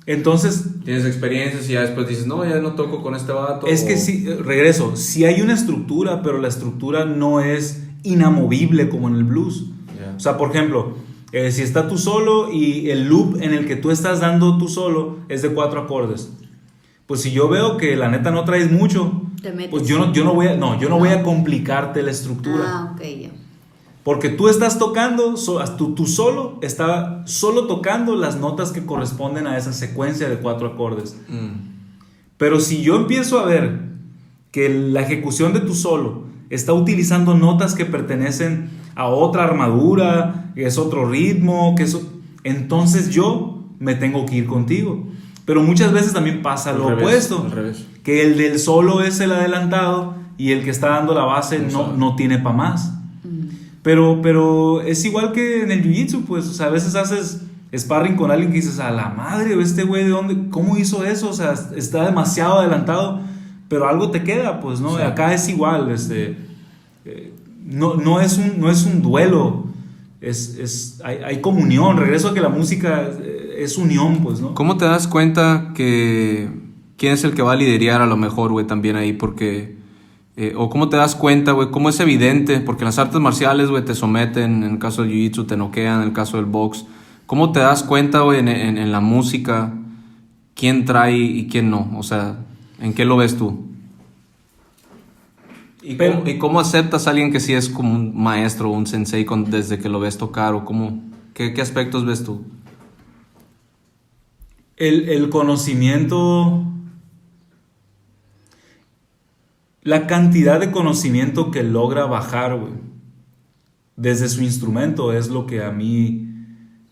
Entonces... Tienes experiencias y ya después dices, no, ya no toco con este vato. Es que sí, regreso, sí hay una estructura, pero la estructura no es inamovible como en el blues. Yeah. O sea, por ejemplo, si está tu solo y el loop en el que tú estás dando tu solo es de 4 acordes. Pues si yo veo que la neta no traes mucho, pues yo no voy a complicarte la estructura. Ah, ok, ya. Porque tú estás tocando, tu solo está solo tocando las notas que corresponden a esa secuencia de 4 acordes. Pero si yo empiezo a ver que la ejecución de tu solo está utilizando notas que pertenecen a otra armadura, que es otro ritmo, entonces yo me tengo que ir contigo. Pero muchas veces también pasa lo opuesto, al revés. que el del solo es el adelantado y el que está dando la base no tiene pa' más. Pero es igual que en el jiu-jitsu, pues, o sea, a veces haces sparring con alguien que dices, a la madre, este güey, ¿de dónde? ¿Cómo hizo eso? O sea, está demasiado adelantado, pero algo te queda, pues, ¿no? Sí. Acá es igual, no es un duelo, hay comunión. Regreso a que la música es unión, pues, ¿no? ¿Cómo te das cuenta que quién es el que va a liderar a lo mejor, güey, también ahí? Porque, o cómo te das cuenta, güey, cómo es evidente, porque en las artes marciales, güey, te someten, en el caso del jiu-jitsu te noquean, en el caso del box. ¿Cómo te das cuenta, güey, en la música, quién trae y quién no? O sea, ¿en qué lo ves tú? ¿Y cómo aceptas a alguien que sí es como un maestro o un sensei desde que lo ves tocar? ¿O qué aspectos ves tú? El conocimiento, la cantidad de conocimiento que logra bajar, güey, desde su instrumento es lo que a mí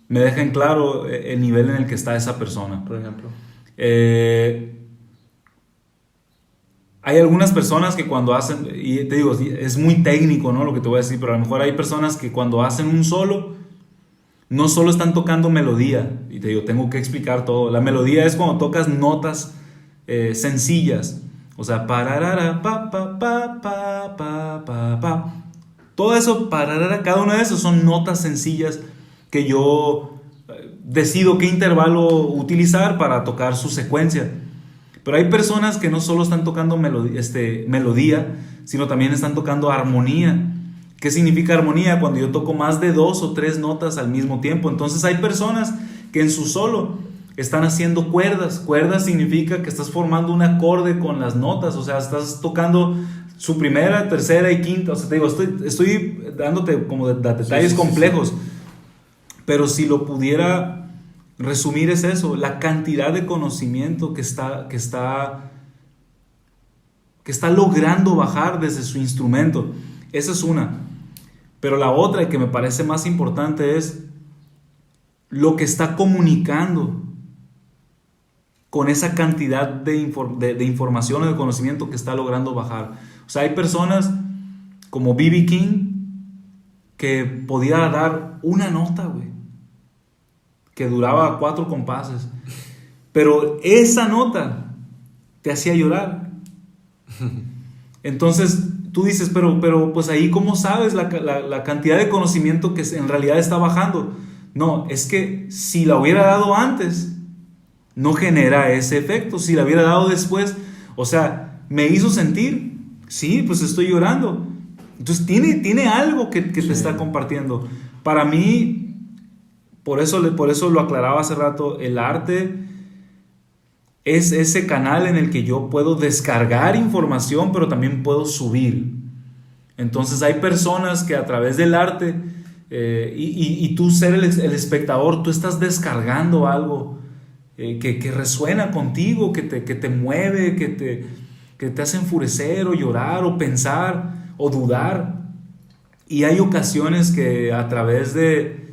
me deja en claro el nivel en el que está esa persona. Por ejemplo. Hay algunas personas que cuando hacen, y te digo, es muy técnico, ¿no?, lo que te voy a decir, pero a lo mejor hay personas que cuando hacen un solo, no solo están tocando melodía, y te digo, tengo que explicar todo. La melodía es cuando tocas notas sencillas, o sea, pararara, pa, pa, pa, pa, pa, pa, pa. Todo eso, pararara, cada una de esas son notas sencillas que yo decido qué intervalo utilizar para tocar su secuencia. Pero hay personas que no solo están tocando melodía, sino también están tocando armonía. ¿Qué significa armonía? Cuando yo toco más de 2 o 3 notas al mismo tiempo. Entonces hay personas que en su solo están haciendo cuerdas. Cuerdas significa que estás formando un acorde con las notas. O sea, estás tocando su primera, tercera y quinta. O sea, te digo, estoy dándote como detalles complejos. Pero si lo pudiera resumir es eso, la cantidad de conocimiento que está logrando bajar desde su instrumento. Esa es una. Pero la otra, y que me parece más importante, es lo que está comunicando con esa cantidad de información o de conocimiento que está logrando bajar. O sea, hay personas como B.B. King que podía dar una nota, güey, que duraba 4 compases, pero esa nota te hacía llorar. Entonces tú dices, pero pues ahí ¿cómo sabes la cantidad de conocimiento que en realidad está bajando? No, es que si la hubiera dado antes, no genera ese efecto. Si la hubiera dado después, o sea, me hizo sentir, sí, pues estoy llorando. Entonces tiene algo que te está compartiendo. Para mí, por eso lo aclaraba hace rato, el arte es ese canal en el que yo puedo descargar información, pero también puedo subir. Entonces hay personas que a través del arte, y tú ser el espectador, tú estás descargando algo que resuena contigo, que te mueve, que te hace enfurecer o llorar o pensar o dudar. Y hay ocasiones que a través del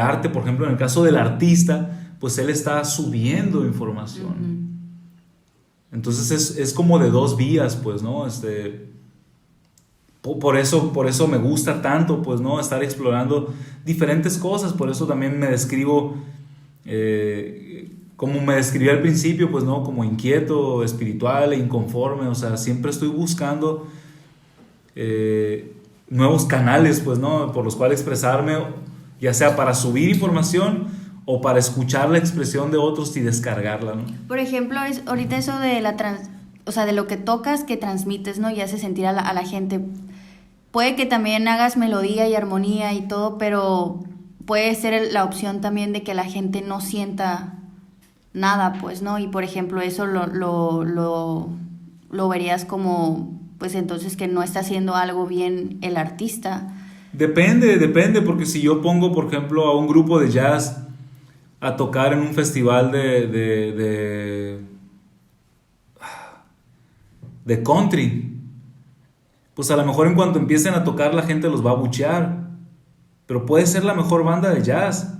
arte, por ejemplo, en el caso del artista, pues él está subiendo información. Uh-huh. Entonces es como de 2 vías, pues, ¿no? Por eso me gusta tanto, pues, ¿no?, estar explorando diferentes cosas. Por eso también me describo, como me describí al principio, pues, ¿no?, como inquieto, espiritual e inconforme. O sea, siempre estoy buscando nuevos canales, pues, ¿no?, por los cuales expresarme, ya sea para subir información o para escuchar la expresión de otros y descargarla, ¿no? Por ejemplo, ahorita eso de de lo que tocas, que transmites, ¿no?, y hace sentir a la gente. Puede que también hagas melodía y armonía y todo, pero puede ser la opción también de que la gente no sienta nada, pues, ¿no? Y por ejemplo, eso lo verías como, pues entonces que no está haciendo algo bien el artista. Depende, porque si yo pongo, por ejemplo, a un grupo de jazz a tocar en un festival de country, pues a lo mejor en cuanto empiecen a tocar la gente los va a abuchear, pero puede ser la mejor banda de jazz.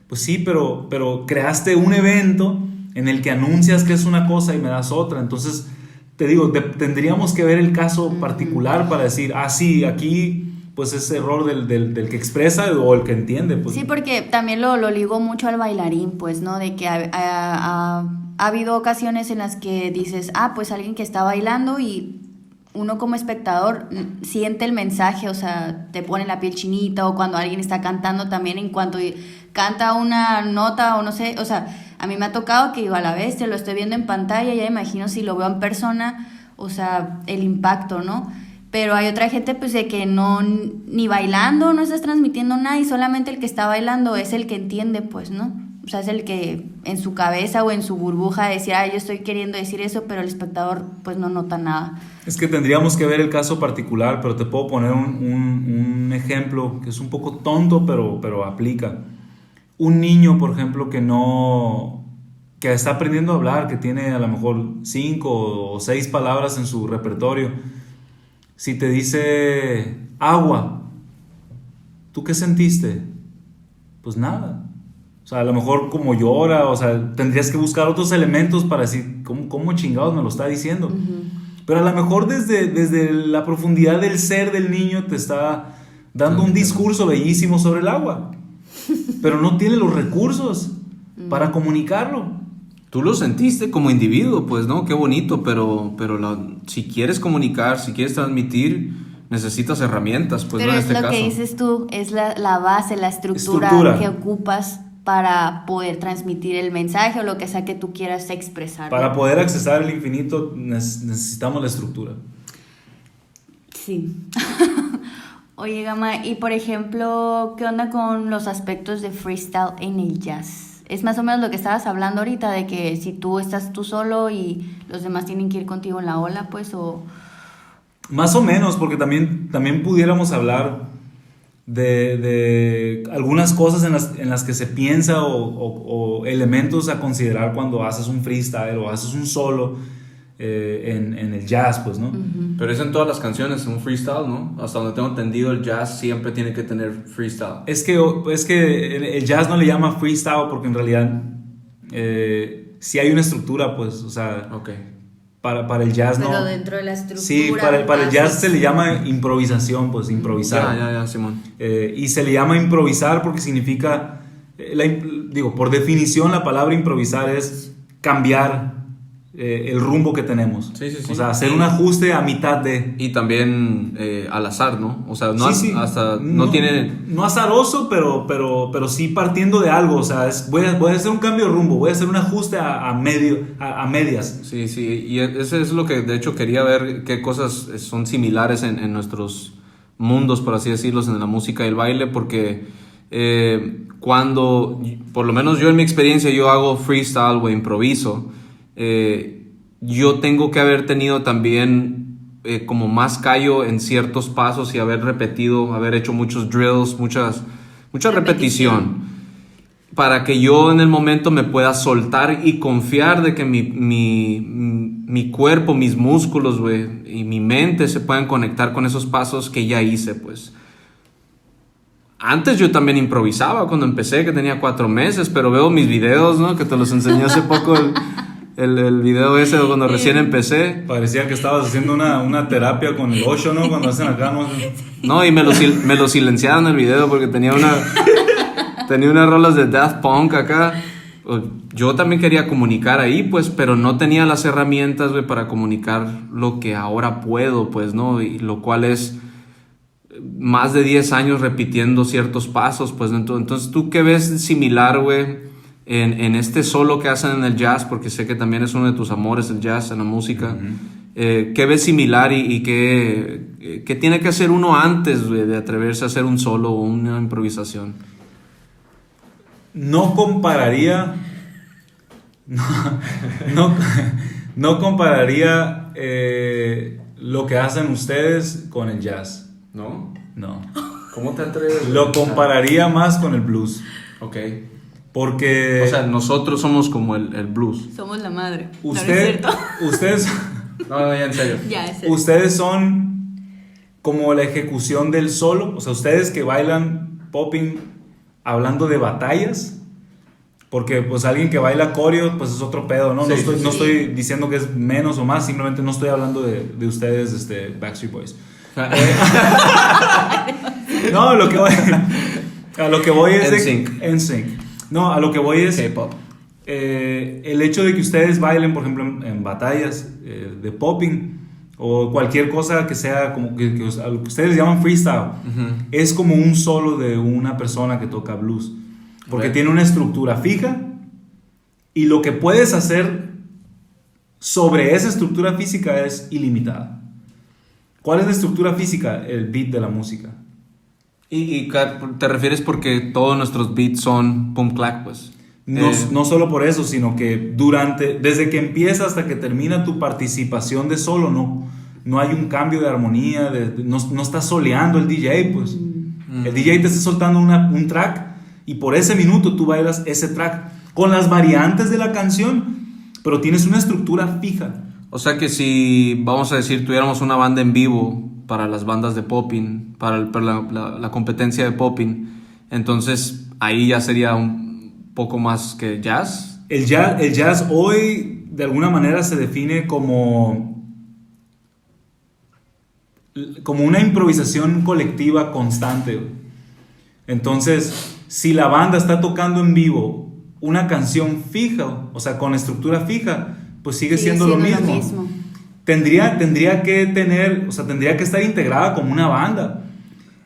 Pues sí, pero creaste un evento en el que anuncias que es una cosa y me das otra. Entonces te digo, tendríamos que ver el caso particular para decir, sí, aquí pues es error del que expresa o el que entiende, pues. Sí, porque también lo ligo mucho al bailarín, pues, ¿no? De que ha habido ocasiones en las que dices, pues alguien que está bailando y uno como espectador siente el mensaje, o sea, te pone la piel chinita, o cuando alguien está cantando también, en cuanto canta una nota o no sé, o sea, a mí me ha tocado que digo, a la vez te lo estoy viendo en pantalla, ya imagino si lo veo en persona, o sea, el impacto, ¿no? Pero hay otra gente pues de que no, ni bailando no estás transmitiendo nada, y solamente el que está bailando es el que entiende, pues, ¿no? O sea, es el que en su cabeza o en su burbuja decía, yo estoy queriendo decir eso, pero el espectador pues no nota nada. Es que tendríamos que ver el caso particular, pero te puedo poner un ejemplo que es un poco tonto, pero aplica. Un niño, por ejemplo, que está aprendiendo a hablar, que tiene a lo mejor 5 o 6 palabras en su repertorio. Si te dice agua, ¿tú qué sentiste? Pues nada. O sea, a lo mejor como llora, o sea, tendrías que buscar otros elementos para decir, ¿cómo chingados me lo está diciendo? Uh-huh. Pero a lo mejor desde la profundidad del ser del niño te está dando un discurso bellísimo sobre el agua, pero no tiene los recursos para comunicarlo. Tú lo sentiste como individuo, pues, ¿no? Qué bonito, pero si quieres comunicar, si quieres transmitir, necesitas herramientas, pues, pero ¿no? es lo que dices tú, es la base, la estructura que ocupas para poder transmitir el mensaje o lo que sea que tú quieras expresar. Para poder accesar el infinito necesitamos la estructura. Sí. Oye, Gama, y por ejemplo, ¿qué onda con los aspectos de freestyle en el jazz? Es más o menos lo que estabas hablando ahorita, de que si tú estás tú solo y los demás tienen que ir contigo en la ola, pues, o... Más o menos, porque también pudiéramos hablar de algunas cosas en las que se piensa o elementos a considerar cuando haces un freestyle o haces un solo en el jazz, pues, ¿no? Uh-huh. Pero es en todas las canciones, un freestyle, ¿no? Hasta donde tengo entendido, el jazz siempre tiene que tener freestyle. Es que el jazz no le llama freestyle porque en realidad sí hay una estructura, pues, o sea... Okay. Para el jazz, pero no. Pero dentro de la estructura... Sí, para el jazz se le llama improvisación, pues, improvisar. Ya, Simón. Y se le llama improvisar porque significa... por definición la palabra improvisar es cambiar el rumbo que tenemos. Sí. O sea, hacer un ajuste a mitad de... Y también al azar, ¿no? O sea, no hasta no tiene... No azaroso, pero sí partiendo de algo. O sea, voy a hacer un cambio de rumbo, voy a hacer un ajuste a medias. Sí, y ese es lo que de hecho quería ver, qué cosas son similares en nuestros mundos, por así decirlo, en la música y el baile, porque cuando, por lo menos yo en mi experiencia, yo hago freestyle o improviso, yo tengo que haber tenido también como más callo en ciertos pasos y haber repetido, haber hecho muchos drills, mucha repetición, para que yo en el momento me pueda soltar y confiar de que mi cuerpo, mis músculos, güey, y mi mente se puedan conectar con esos pasos que ya hice, pues. Antes yo también improvisaba cuando empecé, que tenía 4 meses, pero veo mis videos, ¿no? Que te los enseñé hace poco, el video ese de cuando recién empecé. Parecía que estabas haciendo una terapia con el Osho, ¿no? Cuando hacen acá, ¿no? No, y me lo silenciaron el video porque tenía unas rolas de Daft Punk acá. Yo también quería comunicar ahí, pues, pero no tenía las herramientas, güey, para comunicar lo que ahora puedo, pues, ¿no? Y lo cual es más de 10 años repitiendo ciertos pasos, pues. Entonces, ¿tú qué ves similar, güey, en este solo que hacen en el jazz? Porque sé que también es uno de tus amores, el jazz, en la música. Uh-huh. ¿Qué ves similar y qué tiene que hacer uno antes, güey, de atreverse a hacer un solo o una improvisación? No compararía lo que hacen ustedes con el jazz. ¿No? No. ¿Cómo te atreves? Lo compararía más con el blues. Ok. Porque... O sea, nosotros somos como el blues. Somos la madre. Ustedes... No, ya en serio. Ya, en serio. Ustedes son como la ejecución del solo. O sea, ustedes que bailan popping hablando de batallas. Porque pues alguien que baila coreo pues es otro pedo, ¿no? Sí, no estoy diciendo que es menos o más. Simplemente no estoy hablando de ustedes, Backstreet Boys. No, a lo que voy es NSYNC. No, a lo que voy es K-pop. El hecho de que ustedes bailen, por ejemplo, en batallas de popping o cualquier cosa que sea como que a lo que ustedes llaman freestyle, es como un solo de una persona que toca blues, porque tiene una estructura fija y lo que puedes hacer sobre esa estructura física es ilimitada. ¿Cuál es la estructura física? El beat de la música. Y te refieres porque todos nuestros beats son pum clack, pues. No solo por eso, sino que desde que empieza hasta que termina tu participación de solo, no hay un cambio de armonía, no está soleando el DJ, pues. El DJ te está soltando un track y por ese minuto tú bailas ese track con las variantes de la canción, pero tienes una estructura fija. O sea que si, vamos a decir, tuviéramos una banda en vivo para las bandas de popping, para la competencia de popping, entonces ahí ya sería un poco más que jazz. El jazz hoy de alguna manera se define como una improvisación colectiva constante. Entonces, si la banda está tocando en vivo una canción fija, o sea, con estructura fija, pues sigue siendo lo mismo. Tendría que estar integrada como una banda,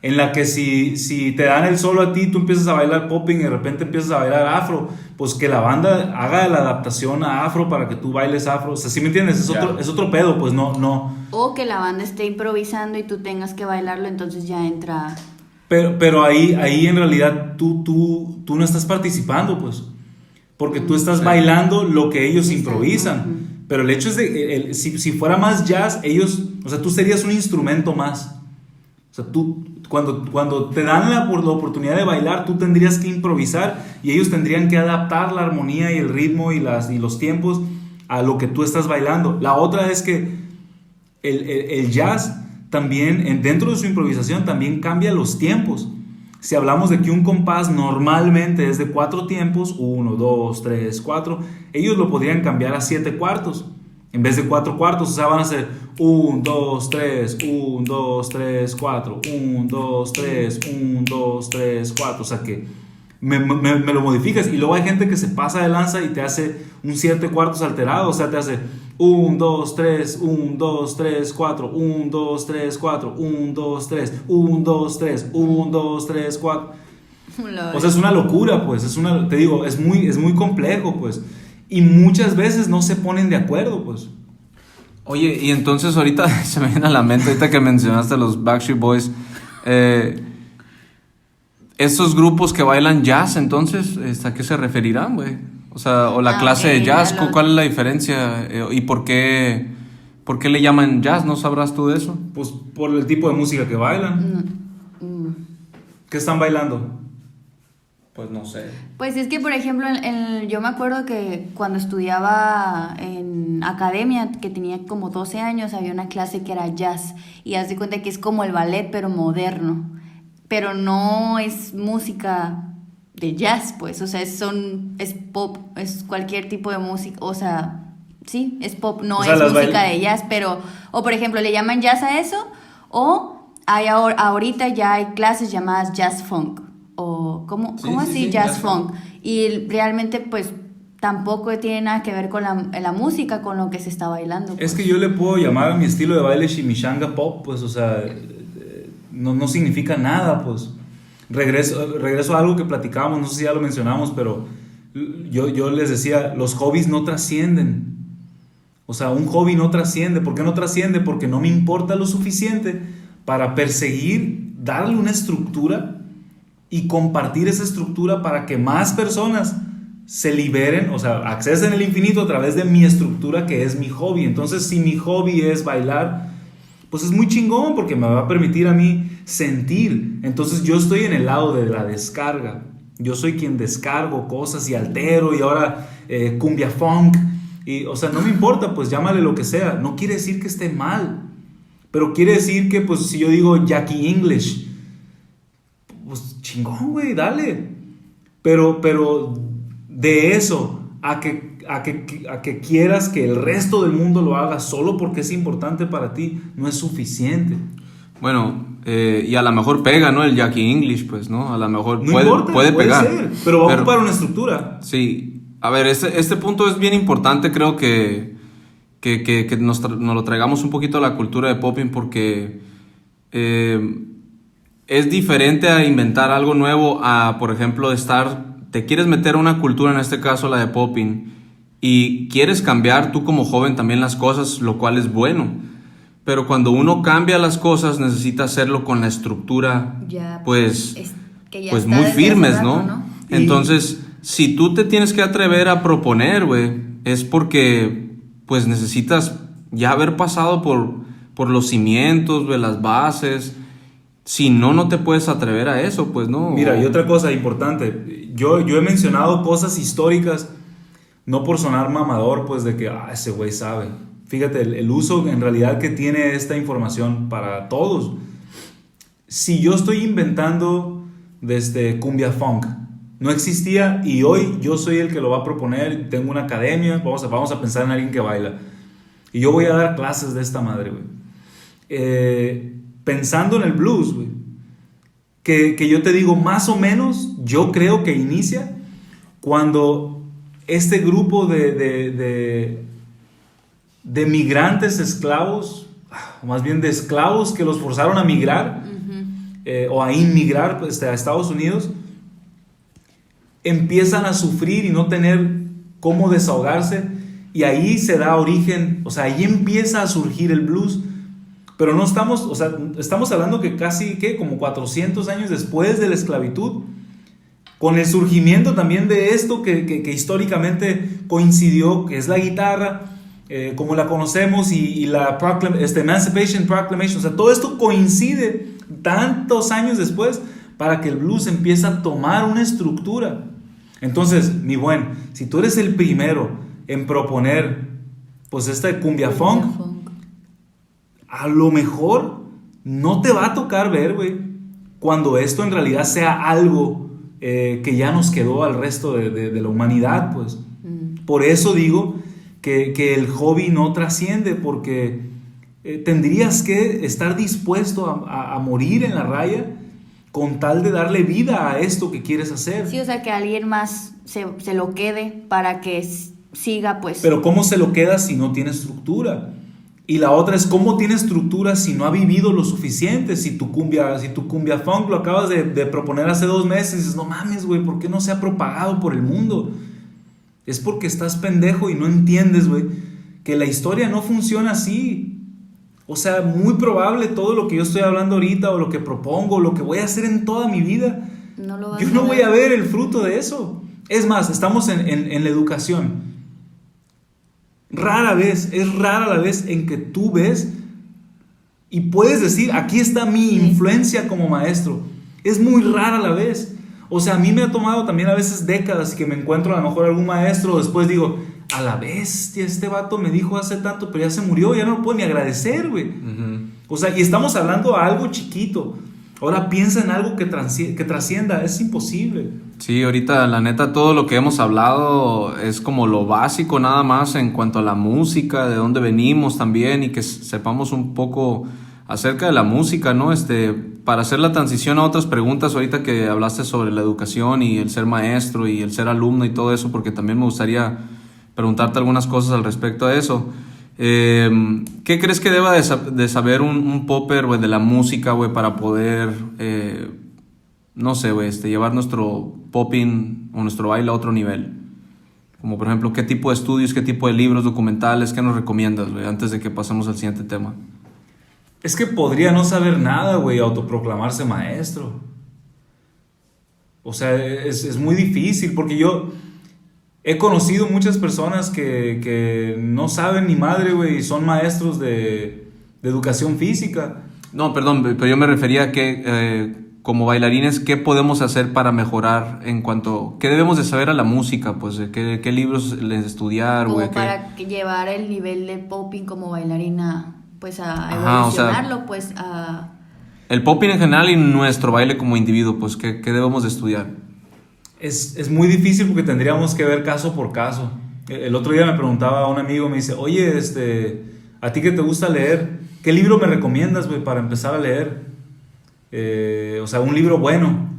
en la que si te dan el solo a ti, tú empiezas a bailar popping y de repente empiezas a bailar afro, pues que la banda haga la adaptación a afro para que tú bailes afro. O sea, ¿sí me entiendes? Es otro pedo, pues no. O que la banda esté improvisando y tú tengas que bailarlo, entonces ya entra... Pero ahí en realidad tú no estás participando, pues, porque tú estás bailando lo que ellos improvisan. Pero el hecho es de si fuera más jazz, tú serías un instrumento más. O sea, tú cuando te dan la oportunidad de bailar, tú tendrías que improvisar y ellos tendrían que adaptar la armonía y el ritmo y los tiempos a lo que tú estás bailando. La otra es que el jazz también, dentro de su improvisación, también cambia los tiempos. Si hablamos de que un compás normalmente es de 4 tiempos, 1, 2, 3, 4, ellos lo podrían cambiar a 7 cuartos en vez de 4 cuartos. O sea, van a ser 1, 2, 3, 1, 2, 3, 4, 1, 2, 3, 1, 2, 3, 4. O sea que me lo modificas. Y luego hay gente que se pasa de lanza y te hace un 7 cuartos alterado. O sea, te hace 1, 2, 3, 1, 2, 3, 4, 1, 2, 3, 4, 1, 2, 3, 1, 2, 3, 1, 2, 3, 4. O sea, es una locura, pues. Te digo, es muy complejo, pues. Y muchas veces no se ponen de acuerdo, pues. Oye, y entonces ahorita se me viene a la mente, ahorita que mencionaste a los Backstreet Boys, estos grupos que bailan jazz, entonces, ¿a qué se referirán, güey? O sea, o la clase de jazz, ¿cuál es la diferencia? ¿Y por qué le llaman jazz? ¿No sabrás tú de eso? Pues por el tipo de música que bailan. ¿Qué están bailando? Pues no sé. Pues es que, por ejemplo, yo me acuerdo que cuando estudiaba en academia, que tenía como 12 años, había una clase que era jazz. Y haz de cuenta que es como el ballet, pero moderno. Pero no es música de jazz, pues. O sea, es pop, es cualquier tipo de música. O sea, sí, es pop, no es música de jazz, pero... O, por ejemplo, le llaman jazz a eso, o ahorita ya hay clases llamadas jazz funk. O ¿cómo así? Jazz funk. Y realmente pues tampoco tiene nada que ver con la música, con lo que se está bailando. Pues. Es que yo le puedo llamar a mi estilo de baile chimichanga pop, pues, o sea, no significa nada, pues. Regreso a algo que platicábamos, no sé si ya lo mencionamos, pero yo les decía, los hobbies no trascienden. O sea, un hobby no trasciende. ¿Por qué no trasciende? Porque no me importa lo suficiente para perseguir, darle una estructura y compartir esa estructura para que más personas se liberen, o sea, accesen el infinito a través de mi estructura que es mi hobby. Entonces, si mi hobby es bailar, pues es muy chingón porque me va a permitir a mí sentir. Entonces yo estoy en el lado de la descarga. Yo soy quien descargo cosas y altero y ahora cumbia funk. Y, o sea, no me importa, pues llámale lo que sea. No quiere decir que esté mal, pero quiere decir que, pues, si yo digo Jackie English, pues chingón, güey, dale. Pero de eso a que quieras que el resto del mundo lo haga solo porque es importante para ti, no es suficiente. Bueno, y a lo mejor pega, ¿no? El Jackie English, pues, ¿no? A lo mejor no puede pegar. Ser, pero va a ocupar una estructura. Sí. A ver, este punto es bien importante, creo que que nos lo traigamos un poquito a la cultura de popping, porque es diferente a inventar algo nuevo a, por ejemplo, te quieres meter a una cultura, en este caso la de popping, y quieres cambiar tú como joven también las cosas, lo cual es bueno. Pero cuando uno cambia las cosas, necesita hacerlo con la estructura, Ya, pues que ya pues está muy desde firmes, hace rato, ¿no? Entonces, si tú te tienes que atrever a proponer, güey, es porque pues necesitas ya haber pasado por los cimientos, güey, las bases. Si no, no te puedes atrever a eso, pues, ¿no? Mira, y otra cosa importante, yo he mencionado cosas históricas, no por sonar mamador, pues de que ese güey sabe. Fíjate, el uso en realidad que tiene esta información para todos. Si yo estoy inventando desde cumbia funk, no existía, y hoy yo soy el que lo va a proponer, tengo una academia, vamos a pensar en alguien que baila, y yo voy a dar clases de esta madre, güey. Pensando en el blues, güey, que yo te digo, más o menos, yo creo que inicia cuando este grupo de migrantes esclavos, o más bien de esclavos que los forzaron a migrar, o a inmigrar, pues, a Estados Unidos, empiezan a sufrir y no tener cómo desahogarse, y ahí se da origen, o sea, ahí empieza a surgir el blues. Pero no estamos, o sea, estamos hablando que casi, como 400 años después de la esclavitud, con el surgimiento también de esto que históricamente coincidió, que es la guitarra, como la conocemos, y la Emancipation Proclamation, o sea, todo esto coincide tantos años después para que el blues empiece a tomar una estructura. Entonces, mi buen, si tú eres el primero en proponer, pues, esta cumbia funk, a lo mejor no te va a tocar ver, güey, cuando esto en realidad sea algo que ya nos quedó al resto de la humanidad, pues. Por eso digo que el hobby no trasciende, porque tendrías que estar dispuesto a morir en la raya con tal de darle vida a esto que quieres hacer. Sí, o sea, que alguien más se lo quede para que siga, pues. Pero ¿cómo se lo queda si no tiene estructura? Y la otra es, ¿cómo tiene estructura si no ha vivido lo suficiente? Si tu cumbia funk lo acabas de proponer hace 2 meses y dices, no mames, güey, ¿por qué no se ha propagado por el mundo? Es porque estás pendejo y no entiendes, güey, que la historia no funciona así. O sea, muy probable todo lo que yo estoy hablando ahorita, o lo que propongo, lo que voy a hacer en toda mi vida, yo no voy a ver el fruto de eso. Es más, estamos en la educación. Es rara la vez en que tú ves y puedes decir, aquí está mi influencia como maestro. Es muy rara la vez. O sea, a mí me ha tomado también a veces décadas que me encuentro a lo mejor algún maestro, después digo, a la bestia, este vato me dijo hace tanto, pero ya se murió, ya no lo puedo ni agradecer, güey. O sea, y estamos hablando de algo chiquito. Ahora piensa en algo que trascienda, es imposible. Sí, ahorita la neta todo lo que hemos hablado es como lo básico nada más en cuanto a la música, de dónde venimos también, y que sepamos un poco acerca de la música, ¿no? Para hacer la transición a otras preguntas, ahorita que hablaste sobre la educación y el ser maestro y el ser alumno y todo eso, porque también me gustaría preguntarte algunas cosas al respecto de eso. ¿Qué crees que deba de saber un popper, güey, de la música, güey, para poder, no sé, güey, llevar nuestro popping o nuestro baile a otro nivel? Como por ejemplo, ¿qué tipo de estudios, qué tipo de libros, documentales, qué nos recomiendas, güey, antes de que pasemos al siguiente tema? Es que podría no saber nada, güey, autoproclamarse maestro. O sea, es muy difícil, porque yo he conocido muchas personas que no saben ni madre, güey, y son maestros de educación física. No, perdón, pero yo me refería a que como bailarines, ¿qué podemos hacer para mejorar en cuanto... ¿Qué debemos de saber a la música? Pues, ¿qué libros estudiar, güey? Como para llevar el nivel de popping como bailarina, pues a Ajá, evolucionarlo, o sea, pues a... El popping en general y nuestro baile como individuo, pues, ¿qué debemos de estudiar? Es muy difícil porque tendríamos que ver caso por caso. El otro día me preguntaba un amigo, me dice, oye, ¿a ti que te gusta leer? ¿Qué libro me recomiendas, güey, para empezar a leer? O sea, un libro bueno.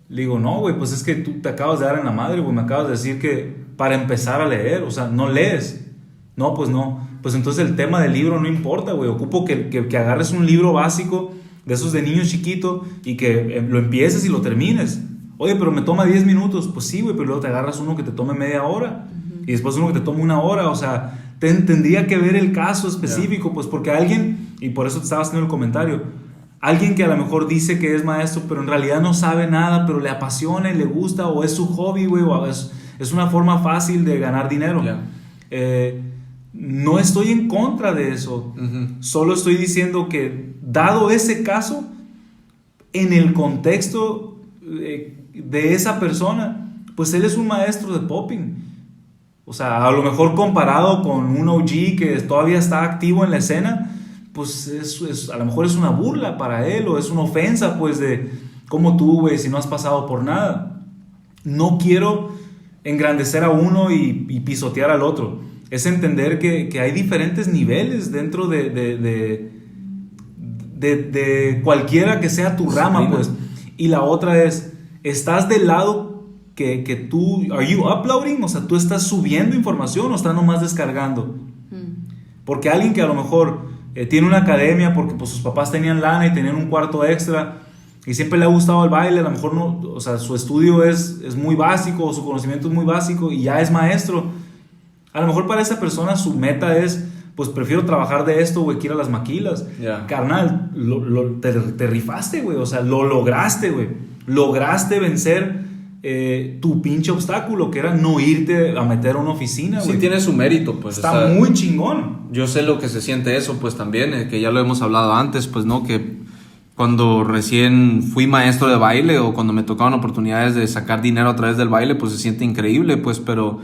Le digo, no, güey, pues es que tú te acabas de dar en la madre, güey, me acabas de decir que para empezar a leer, o sea, no lees. No, pues no. pues entonces el tema del libro no importa, güey. Ocupo que agarres un libro básico de esos de niño chiquito y que lo empieces y lo termines. Oye, pero me toma 10 minutos. Pues sí, güey, pero luego te agarras uno que te tome media hora y después uno que te tome 1 hora. O sea, tendría que ver el caso específico, pues porque alguien, y por eso te estaba haciendo el comentario, alguien que a lo mejor dice que es maestro, pero en realidad no sabe nada, pero le apasiona y le gusta, o es su hobby, güey, o es una forma fácil de ganar dinero. No estoy en contra de eso. Solo estoy diciendo que, dado ese caso, en el contexto de esa persona, pues él es un maestro de popping. O sea, a lo mejor comparado con un OG que todavía está activo en la escena, pues a lo mejor es una burla para él, o es una ofensa, pues, de como tú, güey, si no has pasado por nada. No quiero engrandecer a uno y pisotear al otro. Es entender que hay diferentes niveles dentro de cualquiera que sea tu rama, pues. Y la otra es, ¿estás del lado que tú, are you uploading? O sea, ¿tú estás subiendo información o estás nomás descargando? Porque alguien que a lo mejor tiene una academia porque pues sus papás tenían lana y tenían un cuarto extra y siempre le ha gustado el baile, a lo mejor no, o sea, su estudio es muy básico, o su conocimiento es muy básico y ya es maestro. A lo mejor para esa persona su meta es, pues prefiero trabajar de esto, güey, que ir a las maquilas. Carnal, te rifaste, güey, o sea, lo lograste, güey. Lograste vencer tu pinche obstáculo, que era no irte a meter a una oficina, güey. Sí tiene su mérito, pues. Está, o sea, muy chingón. Yo sé lo que se siente eso, pues también, que ya lo hemos hablado antes, pues, ¿no? Que cuando recién fui maestro de baile o cuando me tocaban oportunidades de sacar dinero a través del baile, pues se siente increíble, pues, pero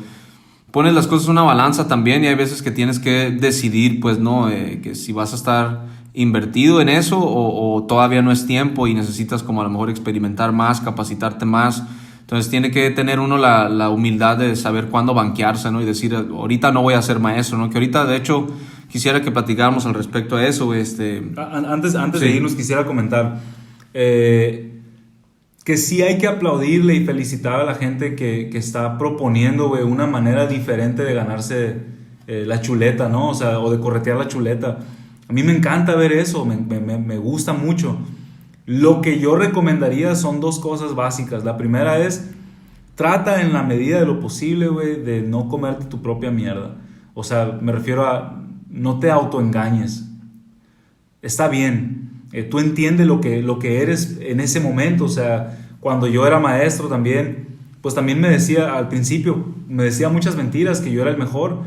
pones las cosas en una balanza también y hay veces que tienes que decidir, pues, ¿no? Que si vas a estar invertido en eso o todavía no es tiempo y necesitas como a lo mejor experimentar más, capacitarte más. Entonces tiene que tener uno la humildad de saber cuándo banquearse, ¿no? Y decir, ahorita no voy a ser maestro, ¿no? Que ahorita, de hecho, quisiera que platicáramos al respecto de eso. Antes sí, de irnos quisiera comentar que sí hay que aplaudirle y felicitar a la gente que está proponiendo, güey, una manera diferente de ganarse la chuleta, ¿no? O sea, o de corretear la chuleta. A mí me encanta ver eso, me gusta mucho. Lo que yo recomendaría son 2 cosas básicas. La primera es, trata en la medida de lo posible, güey, de no comerte tu propia mierda. O sea, me refiero a, no te autoengañes. Está bien. Tú entiendes lo que eres en ese momento. O sea, cuando yo era maestro también, pues también me decía, al principio, me decía muchas mentiras, que yo era el mejor,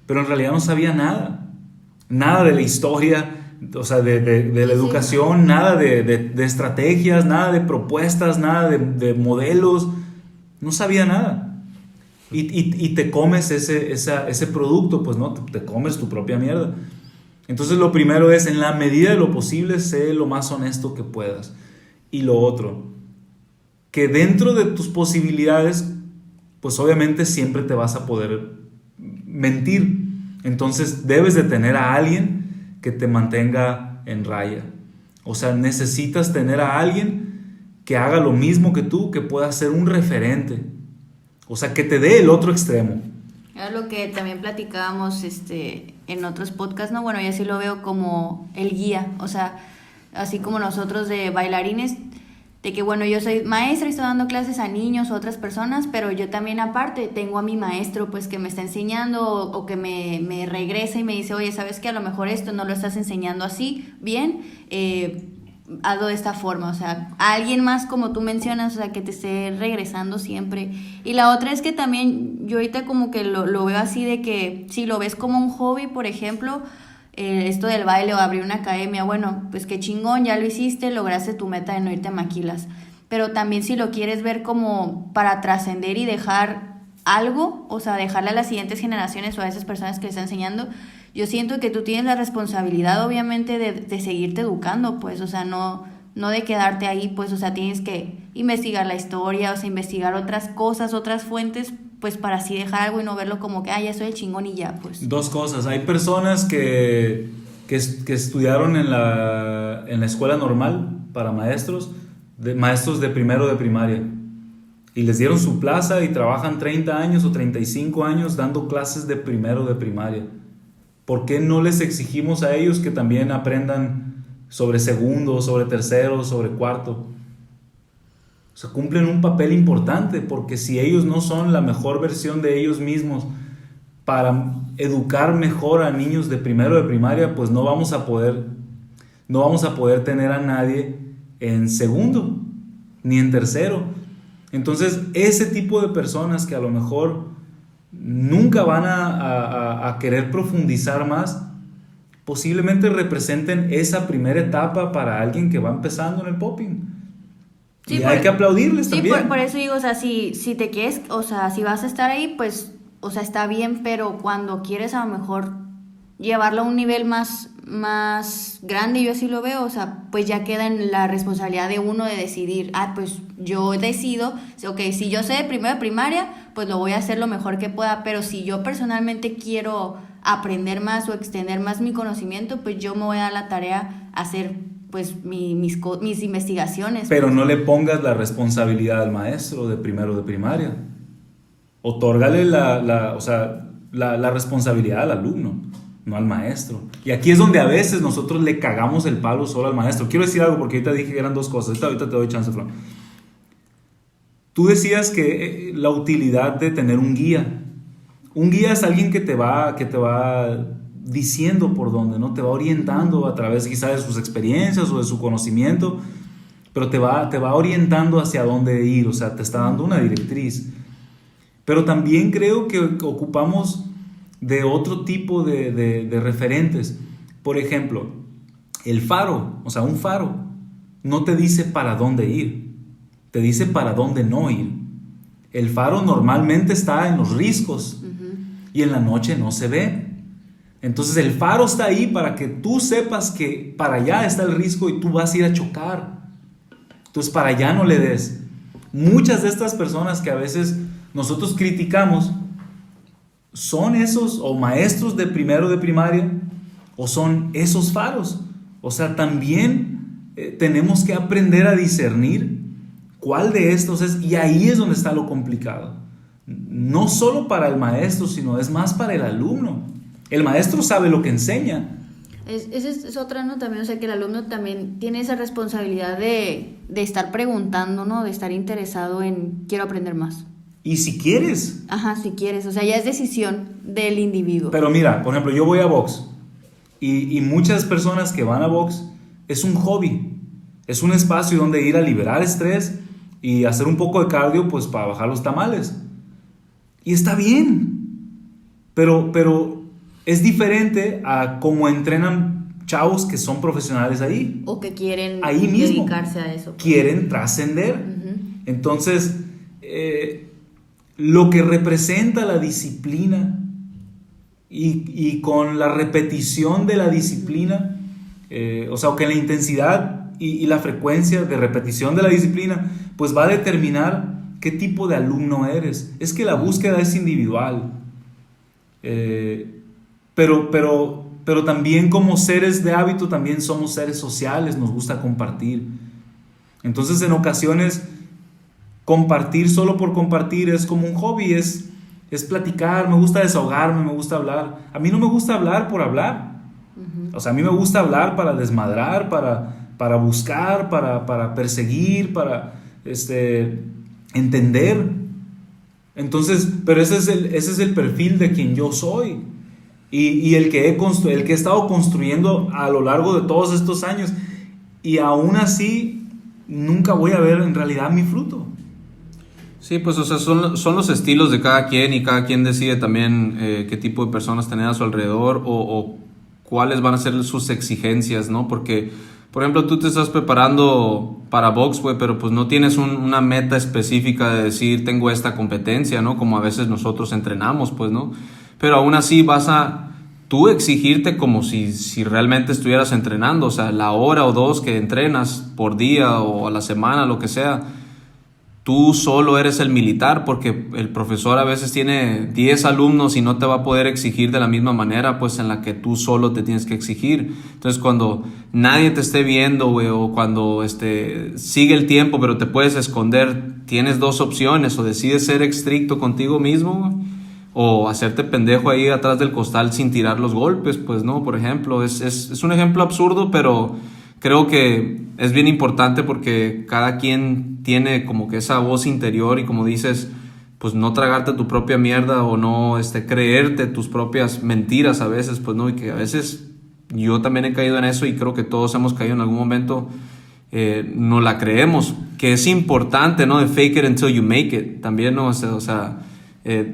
pero en realidad no sabía nada. Nada de la historia, o sea, de la educación, nada de estrategias, nada de propuestas, nada de modelos. No sabía nada. Y te comes ese producto, pues, ¿no? Te comes tu propia mierda. Entonces lo primero es, en la medida de lo posible, sé lo más honesto que puedas. Y lo otro, que dentro de tus posibilidades, pues obviamente siempre te vas a poder mentir. Entonces debes de tener a alguien que te mantenga en raya. O sea, necesitas tener a alguien que haga lo mismo que tú, que pueda ser un referente. O sea, que te dé el otro extremo. Era lo que también platicábamos en otros podcasts, ¿no? Bueno, yo sí lo veo como el guía, o sea, así como nosotros de bailarines, de que bueno, yo soy maestra y estoy dando clases a niños o otras personas, pero yo también aparte tengo a mi maestro, pues, que me está enseñando o que me regresa y me dice, oye, ¿sabes qué? A lo mejor esto no lo estás enseñando así, bien, hazlo de esta forma, o sea, a alguien más como tú mencionas, o sea, que te esté regresando siempre. Y la otra es que también yo ahorita como que lo veo así de que si lo ves como un hobby, por ejemplo, esto del baile o abrir una academia, bueno, pues qué chingón, ya lo hiciste, lograste tu meta de no irte a maquilas. Pero también si lo quieres ver como para trascender y dejar algo, o sea, dejarle a las siguientes generaciones o a esas personas que le están enseñando, yo siento que tú tienes la responsabilidad, obviamente, de seguirte educando, pues, o sea, no de quedarte ahí, pues, o sea, tienes que investigar la historia, o sea, investigar otras cosas, otras fuentes, pues, para así dejar algo y no verlo como que, ya soy el chingón y ya, pues. 2 cosas. Hay personas que estudiaron en la escuela normal para maestros de primero de primaria. Y les dieron su plaza y trabajan 30 años o 35 años dando clases de primero de primaria. ¿Por qué no les exigimos a ellos que también aprendan sobre segundo, sobre tercero, sobre cuarto? O sea, cumplen un papel importante, porque si ellos no son la mejor versión de ellos mismos para educar mejor a niños de primero de primaria, pues no vamos a poder tener a nadie en segundo ni en tercero. Entonces, ese tipo de personas que a lo mejor nunca van a querer profundizar más, posiblemente representen esa primera etapa para alguien que va empezando en el popping. Sí, y hay que aplaudirles también. Sí, por eso digo, o sea, si te quieres, o sea, si vas a estar ahí, pues, o sea, está bien, pero cuando quieres a lo mejor llevarlo a un nivel más grande, yo así lo veo, o sea, pues ya queda en la responsabilidad de uno de decidir, pues yo decido, ok, si yo sé de primero de primaria, pues lo voy a hacer lo mejor que pueda, pero si yo personalmente quiero aprender más o extender más mi conocimiento, pues yo me voy a dar la tarea a hacer pues mis investigaciones. Pero pues. no le pongas la responsabilidad al maestro de primero de primaria. Otórgale la responsabilidad al alumno, no al maestro. Y aquí es donde a veces nosotros le cagamos el palo solo al maestro. Quiero decir algo porque ahorita dije que eran dos cosas. Ahorita te doy chance, Fran. Tú decías que la utilidad de tener un guía. Un guía es alguien que te va diciendo por dónde, ¿no? Te va orientando a través quizás de sus experiencias o de su conocimiento, pero te va orientando hacia dónde ir, o sea, te está dando una directriz. Pero también creo que ocupamos de otro tipo de referentes. Por ejemplo, el faro, o sea, un faro no te dice para dónde ir, te dice para dónde no ir. El faro normalmente está en los riscos y en la noche no se ve. Entonces el faro está ahí para que tú sepas que para allá está el risco y tú vas a ir a chocar. Entonces para allá no le des. Muchas de estas personas que a veces nosotros criticamos son esos o maestros de primero de primaria o son esos faros. O sea, también tenemos que aprender a discernir cuál de estos es, y ahí es donde está lo complicado. No solo para el maestro, sino es más para el alumno. El maestro sabe lo que enseña. Esa es otra, ¿no? También, o sea, que el alumno también tiene esa responsabilidad de estar preguntando, ¿no? De estar interesado en, quiero aprender más. Y si quieres. Ajá, si quieres. O sea, ya es decisión del individuo. Pero mira, por ejemplo, yo voy a box. Y muchas personas que van a box es un hobby. Es un espacio donde ir a liberar estrés y hacer un poco de cardio, pues, para bajar los tamales. Y está bien. Pero es diferente a cómo entrenan chavos que son profesionales ahí. O que quieren ahí mismo dedicarse a eso. Quieren trascender. Entonces, lo que representa la disciplina y con la repetición de la disciplina, o sea, que la intensidad y la frecuencia de repetición de la disciplina, pues va a determinar qué tipo de alumno eres. Es que la búsqueda es individual. Pero también como seres de hábito también somos seres sociales, nos gusta compartir. Entonces en ocasiones compartir solo por compartir es como un hobby, es platicar, me gusta desahogarme, me gusta hablar. A mí no me gusta hablar por hablar. O sea, a mí me gusta hablar para desmadrar, para buscar, para perseguir, para entender. Entonces, pero ese es el perfil de quien yo soy. Y el que he estado construyendo a lo largo de todos estos años, y aún así nunca voy a ver en realidad mi fruto. Sí, pues o sea, son los estilos de cada quien, y cada quien decide también qué tipo de personas tener a su alrededor o cuáles van a ser sus exigencias, ¿no? Porque, por ejemplo, tú te estás preparando para box, güey, pero pues no tienes una meta específica de decir, tengo esta competencia, ¿no? Como a veces nosotros entrenamos, pues, ¿no? Pero aún así vas a tú exigirte como si realmente estuvieras entrenando. O sea, la hora o dos que entrenas por día o a la semana, lo que sea, tú solo eres el militar, porque el profesor a veces tiene 10 alumnos y no te va a poder exigir de la misma manera pues en la que tú solo te tienes que exigir. Entonces cuando nadie te esté viendo, güey, o cuando sigue el tiempo pero te puedes esconder, tienes dos opciones: o decides ser estricto contigo mismo, güey, o hacerte pendejo ahí atrás del costal sin tirar los golpes, pues, ¿no? Por ejemplo, es un ejemplo absurdo, pero creo que es bien importante porque cada quien tiene como que esa voz interior y, como dices, pues no tragarte tu propia mierda o no creerte tus propias mentiras a veces, pues, ¿no? Y que a veces yo también he caído en eso y creo que todos hemos caído en algún momento, no la creemos, que es importante, ¿no? De fake it until you make it, también, ¿no? O sea,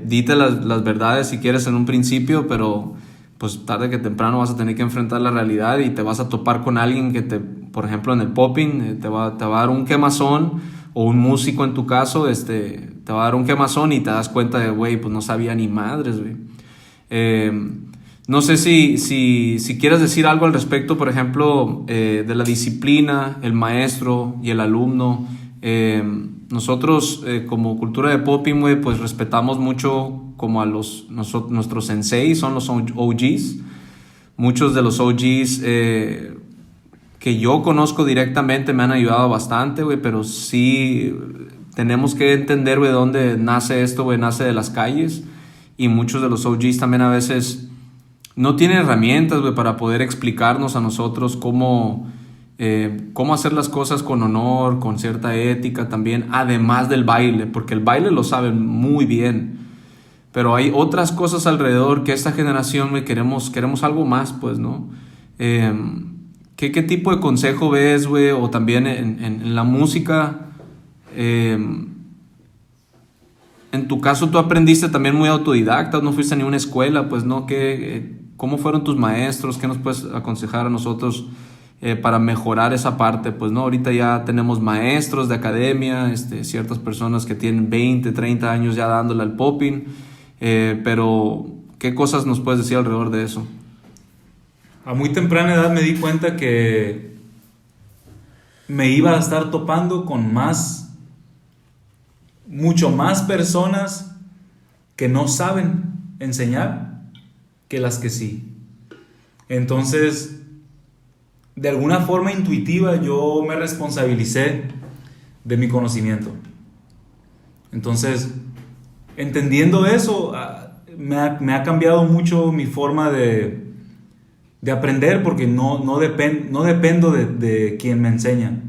dite las verdades si quieres en un principio, pero pues tarde que temprano vas a tener que enfrentar la realidad y te vas a topar con alguien que por ejemplo en el popping, te va a dar un quemazón, o un músico en tu caso, te va a dar un quemazón y te das cuenta de, güey, pues no sabía ni madres, güey. No sé si quieres decir algo al respecto, por ejemplo, de la disciplina, el maestro y el alumno. Nosotros como cultura de popping, güey, pues respetamos mucho como a nuestros sensei, son los OGs. Muchos de los OGs que yo conozco directamente me han ayudado bastante, güey, pero sí tenemos que entender, güey, dónde nace esto, güey, nace de las calles, y muchos de los OGs también a veces no tienen herramientas, güey, para poder explicarnos a nosotros cómo hacer las cosas con honor, con cierta ética también, además del baile, porque el baile lo saben muy bien, pero hay otras cosas alrededor que esta generación, güey, queremos algo más, pues, ¿no? ¿Qué tipo de consejo ves, güey? O también en la música, en tu caso tú aprendiste también muy autodidacta, no fuiste a ni una escuela, pues, ¿no? ¿Cómo fueron tus maestros? ¿Qué nos puedes aconsejar a nosotros para mejorar esa parte? Pues, ¿no? Ahorita ya tenemos maestros de academia, ciertas personas que tienen 20, 30 años ya dándole al popping, pero ¿qué cosas nos puedes decir alrededor de eso? A muy temprana edad me di cuenta que me iba a estar topando con mucho más personas que no saben enseñar que las que sí. Entonces, de alguna forma intuitiva, yo me responsabilicé de mi conocimiento. Entonces, entendiendo eso, me ha cambiado mucho mi forma de aprender, porque no dependo de quien me enseña,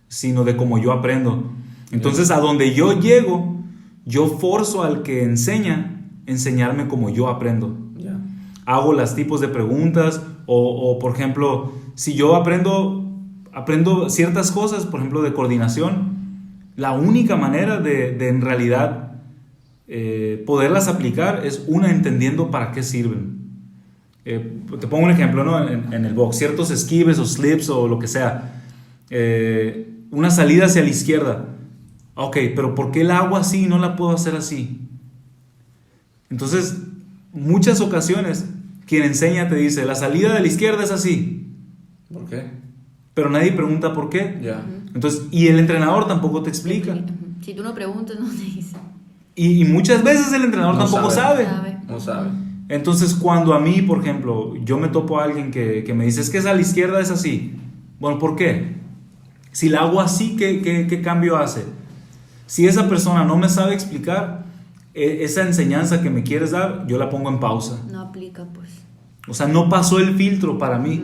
sino de cómo yo aprendo. Entonces, a donde yo llego, yo forzo al que enseñarme como yo aprendo. Yeah. Hago los tipos de preguntas, o por ejemplo, si yo aprendo ciertas cosas, por ejemplo, de coordinación, la única manera de en realidad poderlas aplicar es entendiendo para qué sirven. Te pongo un ejemplo, ¿no? En el box, ciertos esquives o slips o lo que sea, una salida hacia la izquierda. Ok, pero ¿por qué la hago así y no la puedo hacer así? Entonces, muchas ocasiones quien enseña te dice, la salida de la izquierda es así. ¿Por qué? Pero nadie pregunta por qué. Yeah. Entonces, y el entrenador tampoco te explica. Si tú no preguntas, no te dice. Y muchas veces el entrenador tampoco sabe. No sabe. Entonces, cuando a mí, por ejemplo, yo me topo a alguien que me dice, es que a la izquierda es así. Bueno, ¿por qué? Si la hago así, ¿qué cambio hace? Si esa persona no me sabe explicar, esa enseñanza que me quieres dar, yo la pongo en pausa. No aplica, pues. O sea, no pasó el filtro para mí.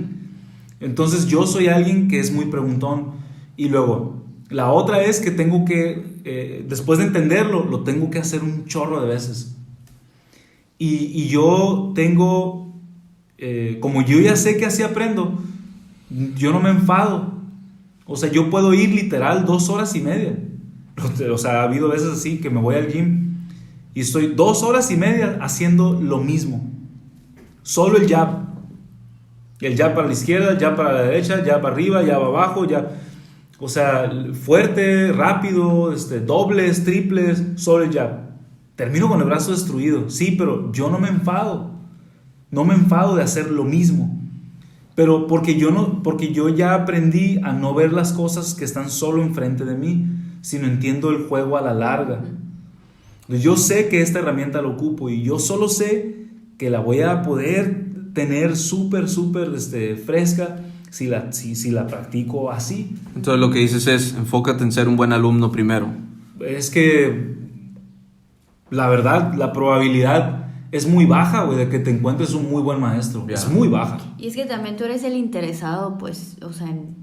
Entonces, yo soy alguien que es muy preguntón. Y luego, la otra es que tengo que, después de entenderlo, lo tengo que hacer un chorro de veces. Y yo tengo, como yo ya sé que así aprendo, yo no me enfado. O sea, yo puedo ir literal 2 horas y media. O sea, ha habido veces así que me voy al gym y estoy 2 horas y media haciendo lo mismo. Solo el jab. El jab para la izquierda, el jab para la derecha, jab para arriba, jab abajo, jab. O sea, fuerte, rápido, dobles, triples, solo el jab. Termino con el brazo destruido, sí, pero yo no me enfado. No me enfado de hacer lo mismo. Pero porque yo ya aprendí a no ver las cosas que están solo enfrente de mí, sino entiendo el juego a la larga. Entonces, yo sé que esta herramienta la ocupo y yo solo sé que la voy a poder tener súper fresca si la practico así. Entonces lo que dices es, enfócate en ser un buen alumno primero. Es que la verdad, la probabilidad es muy baja, güey, de que te encuentres un muy buen maestro. Ya. Es muy baja. Y es que también tú eres el interesado, pues, o sea, en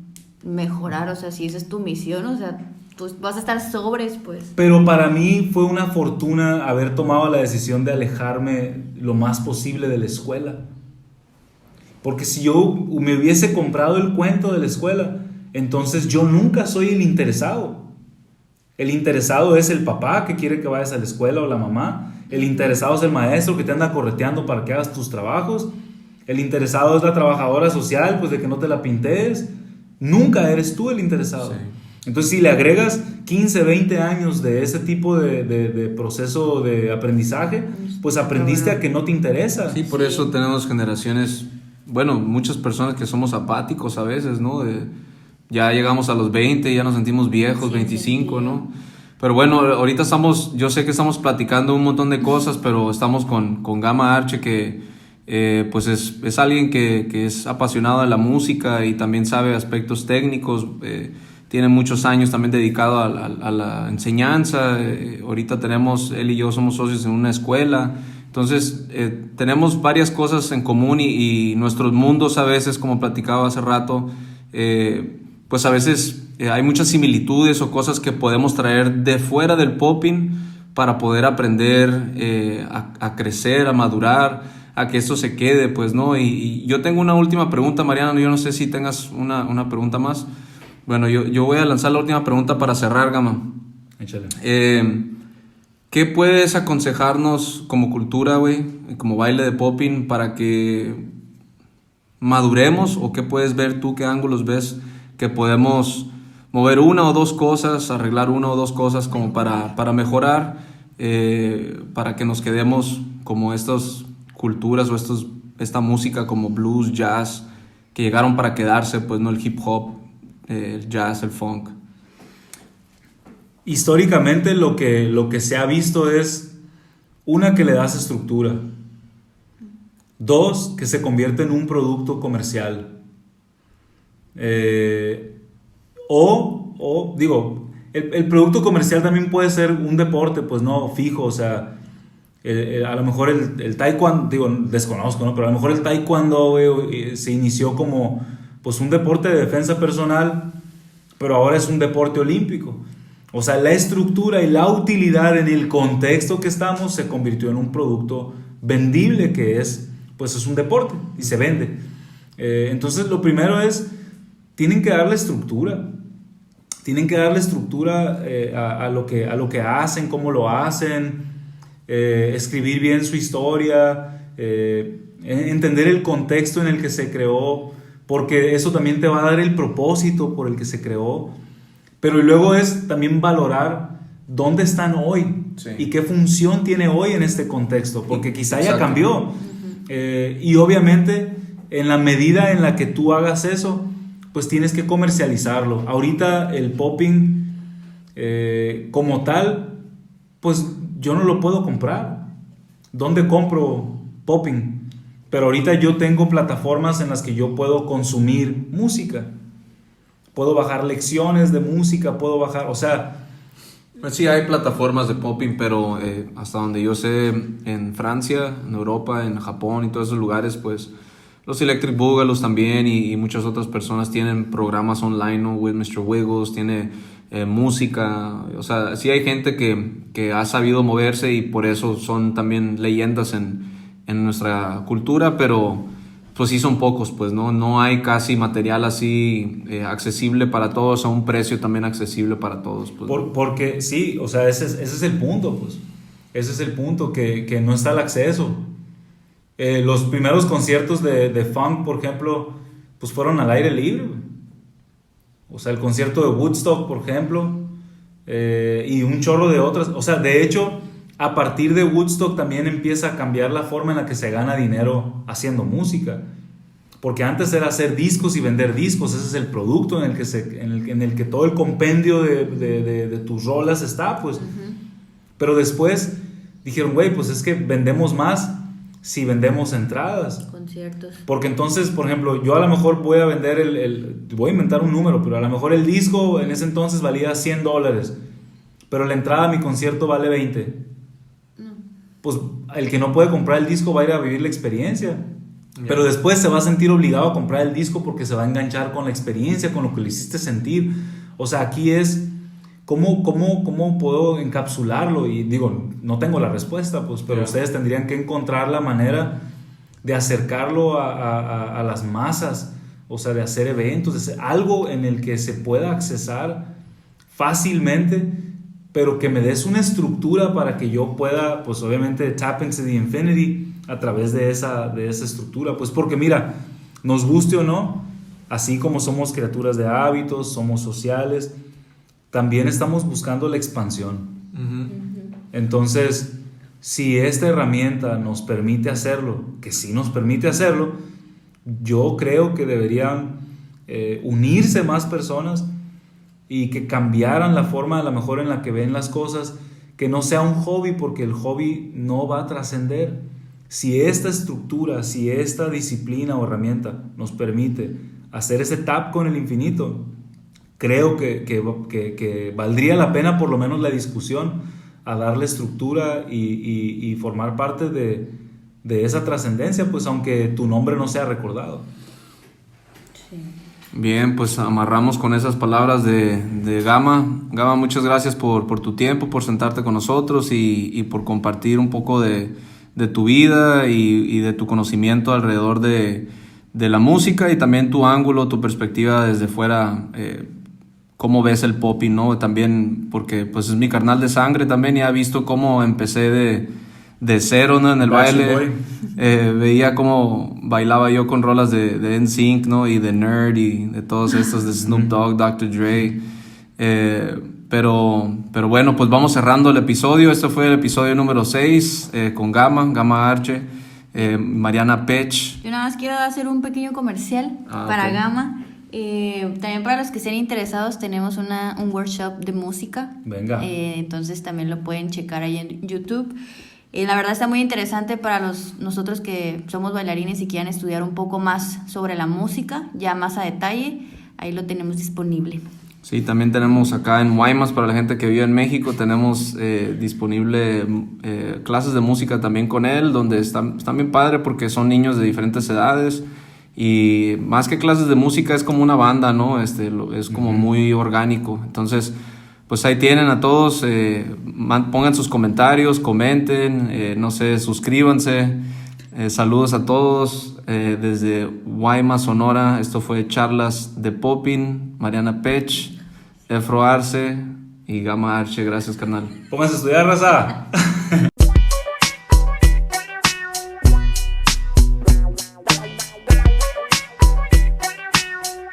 mejorar, o sea, si esa es tu misión, o sea, tú vas a estar sobres, pues. Pero para mí fue una fortuna haber tomado la decisión de alejarme lo más posible de la escuela. Porque si yo me hubiese comprado el cuento de la escuela, entonces yo nunca soy el interesado. El interesado es el papá que quiere que vayas a la escuela o la mamá. El interesado es el maestro que te anda correteando para que hagas tus trabajos. El interesado es la trabajadora social, pues de que no te la pintes. Nunca eres tú el interesado. Sí. Entonces si le agregas 15, 20 años de ese tipo de proceso de aprendizaje, pues aprendiste a que no te interesa. Sí, por eso tenemos generaciones, bueno, muchas personas que somos apáticos a veces, ¿no? Ya llegamos a los 20, ya nos sentimos viejos, Sí, 25, sí. ¿no? Pero bueno, ahorita yo sé que estamos platicando un montón de cosas, pero estamos con Gama Arche, que pues es alguien que es apasionado de la música y también sabe aspectos técnicos, tiene muchos años también dedicado a la enseñanza. Ahorita él y yo somos socios en una escuela. Entonces, tenemos varias cosas en común y nuestros mundos a veces, como platicaba hace rato, pues a veces hay muchas similitudes o cosas que podemos traer de fuera del popping para poder aprender a crecer, a madurar, a que esto se quede, pues, ¿no? Y yo tengo una última pregunta, Mariano, yo no sé si tengas una pregunta más. Bueno, yo voy a lanzar la última pregunta para cerrar, Gama. Échale. ¿Qué puedes aconsejarnos como cultura, güey, como baile de popping, para que maduremos? ¿O qué puedes ver tú, qué ángulos ves que podemos mover una o dos cosas, arreglar una o dos cosas como para mejorar, para que nos quedemos como estas culturas o esta música como blues, jazz, que llegaron para quedarse, pues, no, el hip hop, el jazz, el funk? Históricamente lo que se ha visto es, una, que le das estructura, dos, que se convierte en un producto comercial, o digo, el producto comercial también puede ser un deporte, pues no fijo, o sea, a lo mejor el taekwondo, digo, desconozco, ¿no? Pero a lo mejor el taekwondo, güey, se inició como pues un deporte de defensa personal, pero ahora es un deporte olímpico. O sea, la estructura y la utilidad en el contexto que estamos se convirtió en un producto vendible, que es un deporte y se vende. Entonces lo primero es, tienen que darle estructura. Tienen que darle estructura a lo que hacen, cómo lo hacen, escribir bien su historia, entender el contexto en el que se creó, porque eso también te va a dar el propósito por el que se creó. Pero luego es también valorar dónde están hoy, sí, y qué función tiene hoy en este contexto, porque quizá ya cambió. Y obviamente en la medida en la que tú hagas eso, pues tienes que comercializarlo. Ahorita el popping como tal, pues yo no lo puedo comprar. ¿Dónde compro popping? Pero ahorita yo tengo plataformas en las que yo puedo consumir música. Puedo bajar lecciones de música, puedo bajar, o sea... Pues sí, hay plataformas de popping, pero hasta donde yo sé, en Francia, en Europa, en Japón y todos esos lugares, pues los Electric Boogaloo también y muchas otras personas tienen programas online, ¿no? With Mr. Wiggles, tiene música, o sea, sí hay gente que ha sabido moverse y por eso son también leyendas en nuestra cultura, pero pues sí son pocos, pues no hay casi material así accesible para todos a un precio también accesible para todos, pues. Porque sí, o sea, ese es el punto, pues. Ese es el punto, que no está el acceso. Los primeros conciertos de funk, por ejemplo, pues fueron al aire libre, güey. O sea, el concierto de Woodstock, por ejemplo, y un chorro de otras. O sea, de hecho, a partir de Woodstock también empieza a cambiar la forma en la que se gana dinero haciendo música. Porque antes era hacer discos y vender discos, ese es el producto en el que todo el compendio de tus rolas está, pues. Pero después dijeron, güey, pues es que vendemos más si vendemos entradas. Conciertos. Porque entonces, por ejemplo, yo a lo mejor voy a vender voy a inventar un número, pero a lo mejor el disco en ese entonces valía $100, pero la entrada a mi concierto vale $20. No, pues el que no puede comprar el disco va a ir a vivir la experiencia. Pero después se va a sentir obligado a comprar el disco porque se va a enganchar con la experiencia, con lo que le hiciste sentir. O sea, aquí es cómo puedo encapsularlo. Y digo, no tengo la respuesta, pues, pero ustedes tendrían que encontrar la manera de acercarlo a las masas. O sea, de hacer eventos, de hacer algo en el que se pueda accesar fácilmente, pero que me des una estructura para que yo pueda, pues obviamente, tap into the infinity a través de esa estructura. Pues porque mira, nos guste o no, así como somos criaturas de hábitos, somos sociales, también estamos buscando la expansión. Entonces, si esta herramienta nos permite hacerlo, que sí nos permite hacerlo, yo creo que deberían unirse más personas y que cambiaran la forma a lo mejor en la que ven las cosas, que no sea un hobby, porque el hobby no va a trascender. Si esta estructura, si esta disciplina o herramienta nos permite hacer ese tap con el infinito, creo que valdría la pena por lo menos la discusión a darle estructura y formar parte de esa trascendencia, pues aunque tu nombre no sea recordado. Sí. Bien, pues amarramos con esas palabras de Gama. Gama, muchas gracias por tu tiempo, por sentarte con nosotros y por compartir un poco de tu vida y de tu conocimiento alrededor de la música y también tu ángulo, tu perspectiva desde fuera, cómo ves el popping, ¿no? También porque pues es mi carnal de sangre también y ha visto cómo empecé de cero, ¿no? En el baile. Veía cómo bailaba yo con rolas de NSYNC, ¿no? Y de Nerd y de todos estos, de Snoop Dogg, Dr. Dre. Pero bueno, pues vamos cerrando el episodio. Este fue el episodio número 6 con Gama Arche, Mariana Pech. Yo nada más quiero hacer un pequeño comercial para ok. Gama. También para los que estén interesados tenemos un workshop de música. Venga. Entonces también lo pueden checar ahí en YouTube. La verdad está muy interesante para nosotros que somos bailarines y quieran estudiar un poco más sobre la música, ya más a detalle, ahí lo tenemos disponible. Sí, también tenemos acá en Guaymas, para la gente que vive en México, tenemos disponible clases de música también con él, donde están bien padre porque son niños de diferentes edades y más que clases de música es como una banda, ¿no? Es como muy orgánico. Entonces, pues ahí tienen a todos, pongan sus comentarios, comenten, no sé, suscríbanse. Saludos a todos desde Guaymas, Sonora. Esto fue Charlas de Popping, Mariana Pech, Efro Arce y Gama Arche. Gracias, carnal. Pónganse a estudiar, raza.